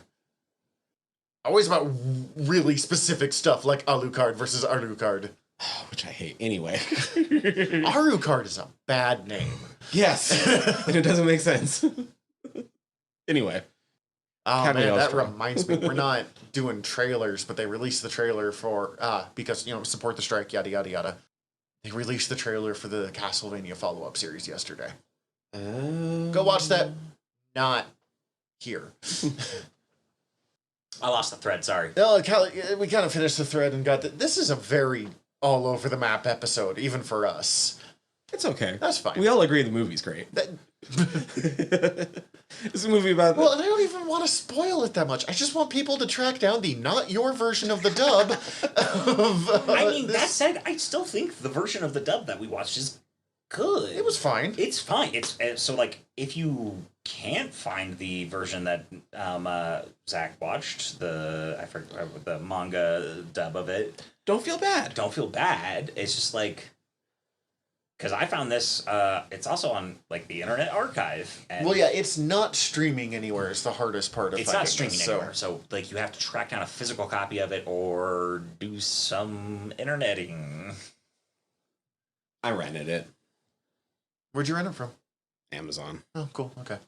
[SPEAKER 2] Always about really specific stuff like Alucard versus Alucard.
[SPEAKER 3] Which I hate anyway.
[SPEAKER 2] Alucard is a bad name.
[SPEAKER 3] Yes. And it doesn't make sense. Anyway.
[SPEAKER 2] Oh man, that reminds me. We're not doing trailers, but they released the trailer for, because, support the strike, yada, yada, yada. They released the trailer for the Castlevania follow-up series yesterday. Go watch that. Not here.
[SPEAKER 4] I lost the thread, sorry.
[SPEAKER 2] No, we kind of finished the thread and got this is a very all-over-the-map episode, even for us.
[SPEAKER 3] It's okay.
[SPEAKER 2] That's fine.
[SPEAKER 3] We all agree the movie's great. It's a movie about...
[SPEAKER 2] Well, and I don't even want to spoil it that much. I just want people to track down the not your version of the dub.
[SPEAKER 4] That said, I still think the version of the dub that we watched is good.
[SPEAKER 2] It was fine.
[SPEAKER 4] It's fine. It's so if you can't find the version that Zach watched, I forgot the manga dub of it.
[SPEAKER 3] Don't feel bad.
[SPEAKER 4] Don't feel bad. It's just because I found this. It's also on like the Internet Archive. And
[SPEAKER 2] Well, yeah, it's not streaming anywhere. Is the hardest part of
[SPEAKER 4] it's
[SPEAKER 2] finding
[SPEAKER 4] not streaming
[SPEAKER 2] this,
[SPEAKER 4] anywhere. So like you have to track down a physical copy of it or do some interneting.
[SPEAKER 3] I rented it.
[SPEAKER 2] Where'd you rent it from?
[SPEAKER 3] Amazon.
[SPEAKER 2] Oh, cool. Okay.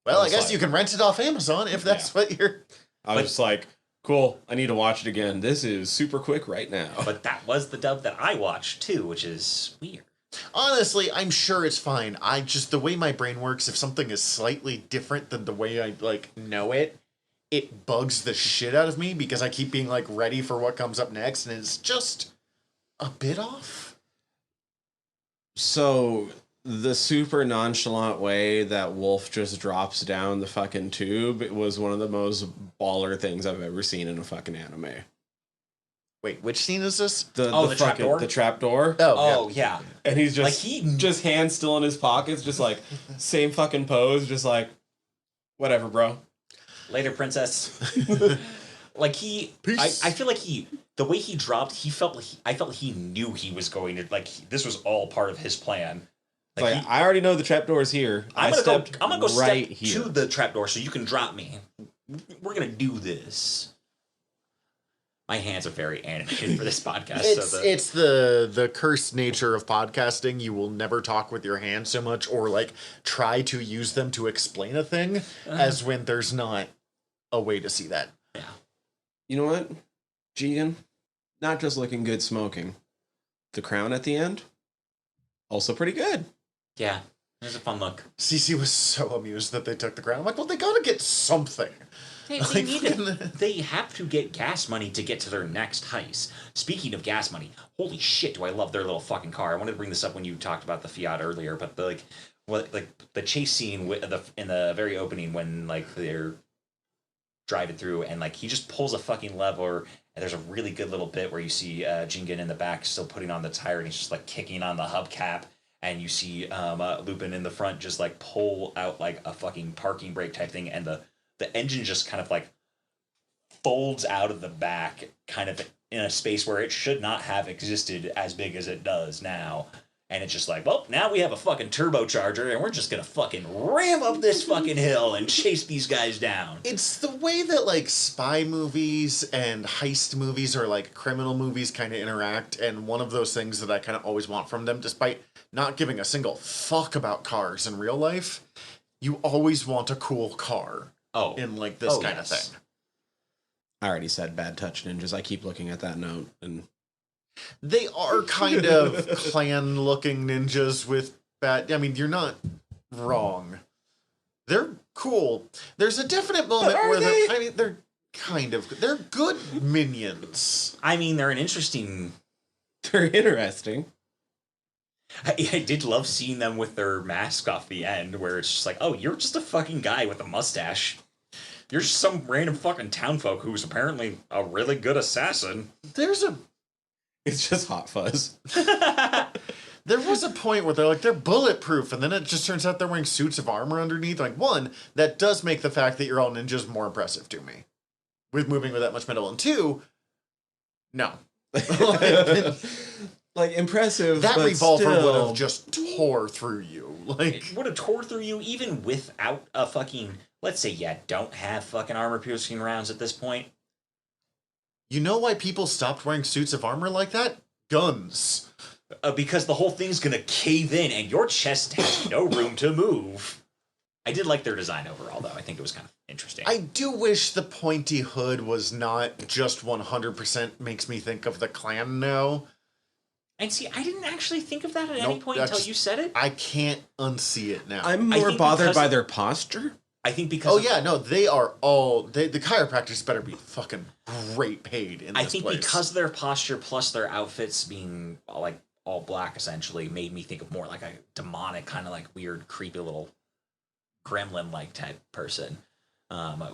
[SPEAKER 2] Well, I guess you can rent it off Amazon if that's what you're.
[SPEAKER 3] I was just like, cool, I need to watch it again. This is super quick right now.
[SPEAKER 4] But that was the dub that I watched too, which is weird.
[SPEAKER 2] Honestly, I'm sure it's fine. I just, the way my brain works, if something is slightly different than the way I, like, know it, it bugs the shit out of me because I keep being, like, ready for what comes up next, and it's just a bit off.
[SPEAKER 3] So, the super nonchalant way that Wolf just drops down the fucking tube was one of the most baller things I've ever seen in a fucking anime.
[SPEAKER 2] Wait, which scene is this?
[SPEAKER 4] the
[SPEAKER 3] fucking
[SPEAKER 4] trapdoor?
[SPEAKER 3] The trapdoor.
[SPEAKER 4] Oh yeah.
[SPEAKER 3] And he's just
[SPEAKER 4] Like
[SPEAKER 3] just hands still in his pockets, just like same fucking pose, just like whatever, bro.
[SPEAKER 4] Later, princess. Like
[SPEAKER 2] Peace.
[SPEAKER 4] I feel like the way he dropped, I felt he knew he was going to this was all part of his plan.
[SPEAKER 3] Like I already know the trapdoor is here.
[SPEAKER 4] I'm gonna go
[SPEAKER 3] right
[SPEAKER 4] step
[SPEAKER 3] here
[SPEAKER 4] to the trapdoor so you can drop me. We're gonna do this. My hands are very animated for this podcast.
[SPEAKER 2] It's the cursed nature of podcasting. You will never talk with your hands so much or, like, try to use them to explain a thing as when there's not a way to see that.
[SPEAKER 4] Yeah.
[SPEAKER 3] You know what, Jigen? Not just looking good smoking. The crown at the end, also pretty good.
[SPEAKER 4] Yeah. There's a fun look.
[SPEAKER 2] Cece was so amused that they took the crown. I'm like, well, they gotta get something.
[SPEAKER 4] They have to get gas money to get to their next heist. Speaking of gas money, holy shit, do I love their little fucking car. I wanted to bring this up when you talked about the Fiat earlier, but the chase scene in the very opening when like they're driving through and like he just pulls a fucking lever and there's a really good little bit where you see Jingen in the back still putting on the tire and he's just like kicking on the hubcap. And you see Lupin in the front just like pull out like a fucking parking brake type thing, and the engine just kind of like folds out of the back, kind of in a space where it should not have existed as big as it does now. And it's just like, well, now we have a fucking turbocharger, and we're just gonna fucking ram up this fucking hill and chase these guys down.
[SPEAKER 2] It's the way that, like, spy movies and heist movies or, like, criminal movies kind of interact, and one of those things that I kind of always want from them, despite not giving a single fuck about cars in real life, you always want a cool car in, like, this kind of thing.
[SPEAKER 3] I already said bad touch ninjas. I keep looking at that note and...
[SPEAKER 2] They are kind of clan-looking ninjas with bad... I mean, you're not wrong. They're cool. There's a definite moment where they're kind of... They're good minions.
[SPEAKER 4] I mean, they're an interesting...
[SPEAKER 3] They're interesting.
[SPEAKER 4] I did love seeing them with their mask off the end, where it's just like, oh, you're just a fucking guy with a mustache. You're just some random fucking townfolk who's apparently a really good assassin.
[SPEAKER 3] It's just Hot Fuzz.
[SPEAKER 2] There was a point where they're like, they're bulletproof, and then it just turns out they're wearing suits of armor underneath. Like, one, that does make the fact that you're all ninjas more impressive to me. With moving with that much metal. And two, no.
[SPEAKER 3] Like, impressive,
[SPEAKER 2] that
[SPEAKER 3] but
[SPEAKER 2] revolver
[SPEAKER 3] still...
[SPEAKER 2] would have just tore through you. Like,
[SPEAKER 4] it would have tore through you even without a fucking... Let's say you don't have fucking armor-piercing rounds at this point.
[SPEAKER 2] You know why people stopped wearing suits of armor like that? Guns.
[SPEAKER 4] Because the whole thing's gonna cave in and your chest has no room to move. I did like their design overall, though. I think it was kind of interesting.
[SPEAKER 2] I do wish the pointy hood was not just 100% makes me think of the clan now.
[SPEAKER 4] And see, I didn't actually think of that at any point until you said it.
[SPEAKER 2] I can't unsee it now.
[SPEAKER 3] I'm more bothered by their posture.
[SPEAKER 4] I think because...
[SPEAKER 2] they are all... the chiropractors better be fucking great paid in this place.
[SPEAKER 4] Because of their posture plus their outfits being, like, all black, essentially, made me think of more like a demonic, kind of like weird, creepy little gremlin-like type person.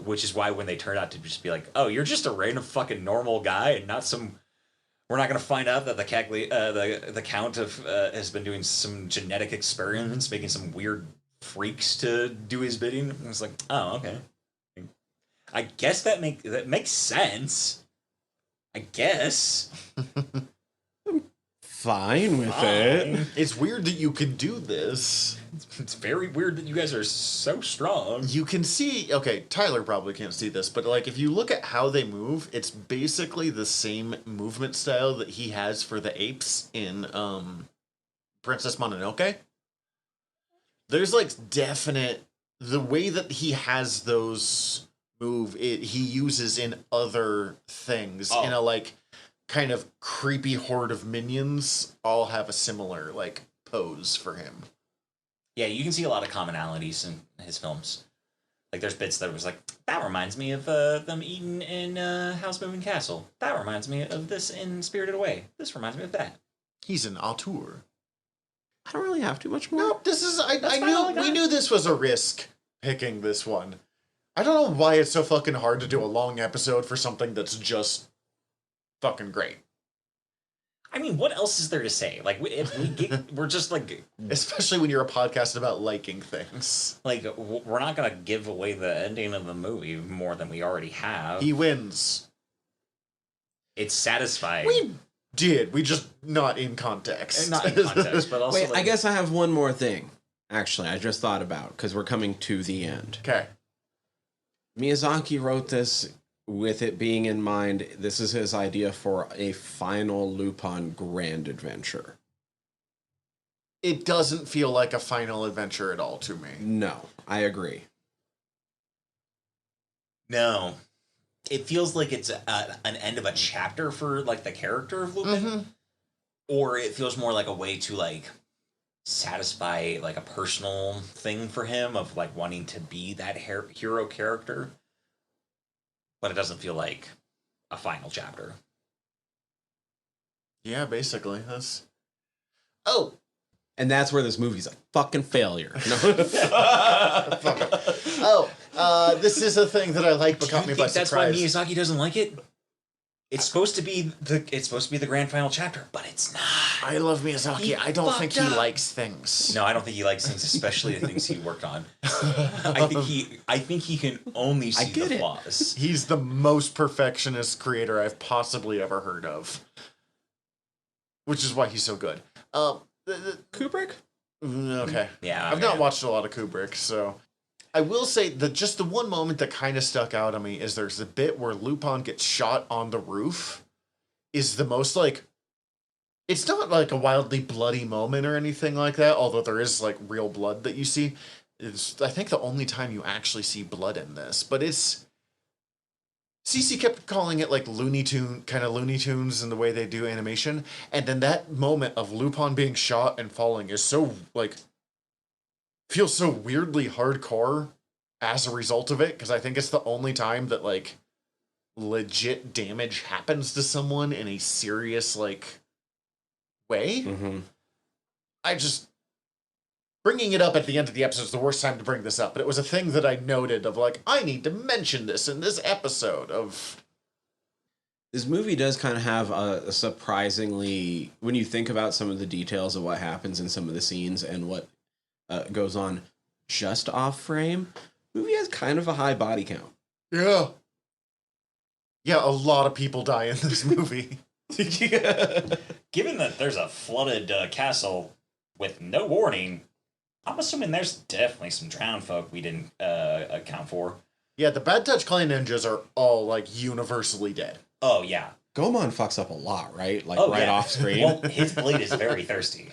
[SPEAKER 4] Which is why when they turned out to just be like, oh, you're just a random fucking normal guy and not some... We're not going to find out that the Count has been doing some genetic experiments, making some weird freaks to do his bidding. And it's like, oh, okay. I guess that makes sense. I guess.
[SPEAKER 3] fine with it.
[SPEAKER 2] It's weird that you can do this.
[SPEAKER 4] It's very weird that you guys are so strong.
[SPEAKER 2] You can see, okay, Tyler probably can't see this, but like if you look at how they move, it's basically the same movement style that he has for the apes in Princess Mononoke. There's like definite, the way that he has those he uses in other things in a like kind of creepy horde of minions all have a similar like pose for him.
[SPEAKER 4] Yeah, you can see a lot of commonalities in his films. Like, there's bits that was like, that reminds me of them eating in House Moving Castle. That reminds me of this in Spirited Away. This reminds me of that.
[SPEAKER 2] He's an auteur.
[SPEAKER 3] I don't really have too much more.
[SPEAKER 2] Nope, this is we knew this was a risk picking this one. I don't know why it's so fucking hard to do a long episode for something that's just fucking great.
[SPEAKER 4] I mean, what else is there to say? Like, we're just like,
[SPEAKER 2] especially when you're a podcast about liking things.
[SPEAKER 4] Like, we're not gonna give away the ending of the movie more than we already have.
[SPEAKER 2] He wins.
[SPEAKER 4] It's satisfying.
[SPEAKER 2] We did. We just not in context.
[SPEAKER 4] Not in context, but also.
[SPEAKER 3] Wait,
[SPEAKER 4] like,
[SPEAKER 3] I guess I have one more thing. Actually, I just thought about because we're coming to the end.
[SPEAKER 2] Okay.
[SPEAKER 3] Miyazaki wrote this with it being in mind. This is his idea for a final Lupin grand adventure.
[SPEAKER 2] It doesn't feel like a final adventure at all to me.
[SPEAKER 3] No, I agree.
[SPEAKER 4] No. It feels like it's an end of a chapter for, like, the character of Lupin.
[SPEAKER 2] Mm-hmm.
[SPEAKER 4] Or it feels more like a way to, like, satisfy, like, a personal thing for him of, like, wanting to be that hero character. But it doesn't feel like a final chapter.
[SPEAKER 2] Yeah, basically. That's... Oh!
[SPEAKER 3] And that's where this movie's a fucking failure. No.
[SPEAKER 2] This is a thing that I like but caught me by surprise.
[SPEAKER 4] That's why Miyazaki doesn't like it? It's supposed to be the grand final chapter, but it's not.
[SPEAKER 2] I love Miyazaki. I don't think he likes things.
[SPEAKER 4] No, I don't think he likes things, especially the things he worked on. I think he can only see the flaws.
[SPEAKER 2] He's the most perfectionist creator I've possibly ever heard of. Which is why he's so good.
[SPEAKER 3] Kubrick?
[SPEAKER 2] Okay.
[SPEAKER 4] Yeah.
[SPEAKER 2] I've not watched a lot of Kubrick, so... I will say that just the one moment that kind of stuck out on me is there's the bit where Lupin gets shot on the roof is the most, like... It's not, like, a wildly bloody moment or anything like that, although there is, like, real blood that you see. It's, I think, the only time you actually see blood in this, but it's... CC kept calling it, like, Looney Tunes in the way they do animation, and then that moment of Lupin being shot and falling is so, like... feels so weirdly hardcore as a result of it, because I think it's the only time that, like, legit damage happens to someone in a serious, like, way.
[SPEAKER 3] Mm-hmm.
[SPEAKER 2] I just... Bringing it up at the end of the episode is the worst time to bring this up, but it was a thing that I noted of, like, I need to mention this in this episode of...
[SPEAKER 3] This movie does kind of have a surprisingly... When you think about some of the details of what happens in some of the scenes and what goes on just off frame, movie has kind of a high body count.
[SPEAKER 2] Yeah. Yeah, a lot of people die in this movie.
[SPEAKER 4] Given that there's a flooded castle with no warning, I'm assuming there's definitely some drowned folk we didn't account for.
[SPEAKER 2] Yeah, the Bad Touch Clan ninjas are all, like, universally dead.
[SPEAKER 4] Oh, yeah.
[SPEAKER 3] Gomon fucks up a lot, right? Like,
[SPEAKER 4] yeah.
[SPEAKER 3] off screen.
[SPEAKER 4] Well, his blade is very thirsty.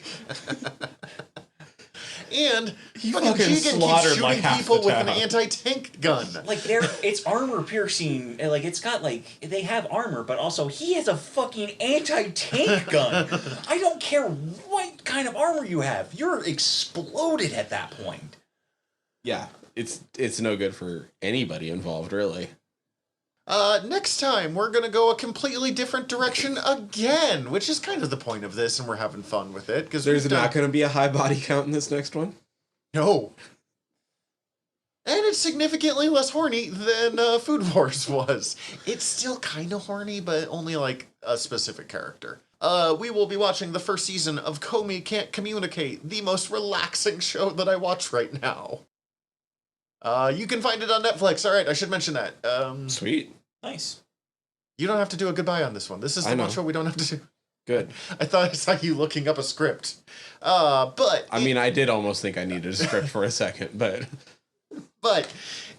[SPEAKER 2] And
[SPEAKER 3] he
[SPEAKER 2] fucking
[SPEAKER 3] fucking slaughtered like half
[SPEAKER 2] people
[SPEAKER 3] the
[SPEAKER 2] with an
[SPEAKER 3] town.
[SPEAKER 2] anti-tank gun.
[SPEAKER 4] Like, it's armor piercing. Like, it's got, like, they have armor, but also he has a fucking anti-tank gun. I don't care what kind of armor you have. You're exploded at that point.
[SPEAKER 3] Yeah, it's no good for anybody involved, really.
[SPEAKER 2] Next time, we're gonna go a completely different direction again, which is kind of the point of this, and we're having fun with it. Because
[SPEAKER 3] There's not going to be a high body count in this next one?
[SPEAKER 2] No. And it's significantly less horny than Food Wars was. It's still kind of horny, but only, like, a specific character. We will be watching the first season of Comey Can't Communicate, the most relaxing show that I watch right now. You can find it on Netflix. All right, I should mention that.
[SPEAKER 3] Sweet.
[SPEAKER 4] Nice.
[SPEAKER 2] You don't have to do a goodbye on this one. This is the one show we don't have to do.
[SPEAKER 3] Good.
[SPEAKER 2] I thought I saw you looking up a script. But
[SPEAKER 3] I mean, I did almost think I needed a script for a second, but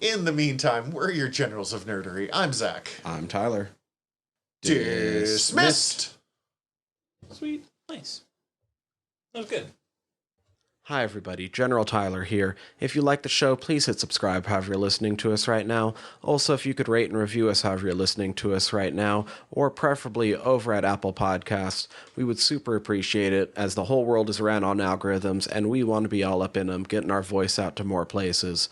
[SPEAKER 2] in the meantime, we're your generals of nerdery. I'm Zach.
[SPEAKER 3] I'm Tyler.
[SPEAKER 2] Dismissed.
[SPEAKER 4] Sweet. Nice. That was good.
[SPEAKER 3] Hi, everybody. General Tyler here. If you like the show, please hit subscribe however you're listening to us right now. Also, if you could rate and review us however you're listening to us right now, or preferably over at Apple Podcasts, we would super appreciate it, as the whole world is ran on algorithms, and we want to be all up in them, getting our voice out to more places.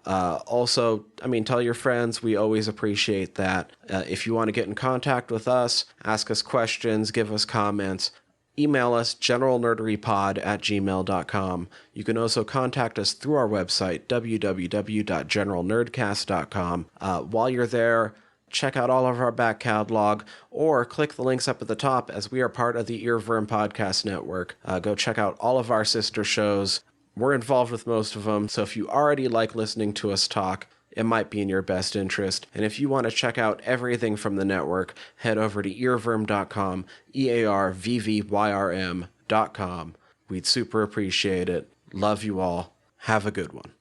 [SPEAKER 3] Also, tell your friends. We always appreciate that. If you want to get in contact with us, ask us questions, give us comments, email us generalnerderypod@gmail.com. You can also contact us through our website, www.generalnerdcast.com. While you're there, check out all of our back catalog, or click the links up at the top, as we are part of the Earworm Podcast Network. Go check out all of our sister shows. We're involved with most of them, so if you already like listening to us talk, it might be in your best interest. And if you want to check out everything from the network, head over to earworm.com, EARVVYRM.com. We'd super appreciate it. Love you all. Have a good one.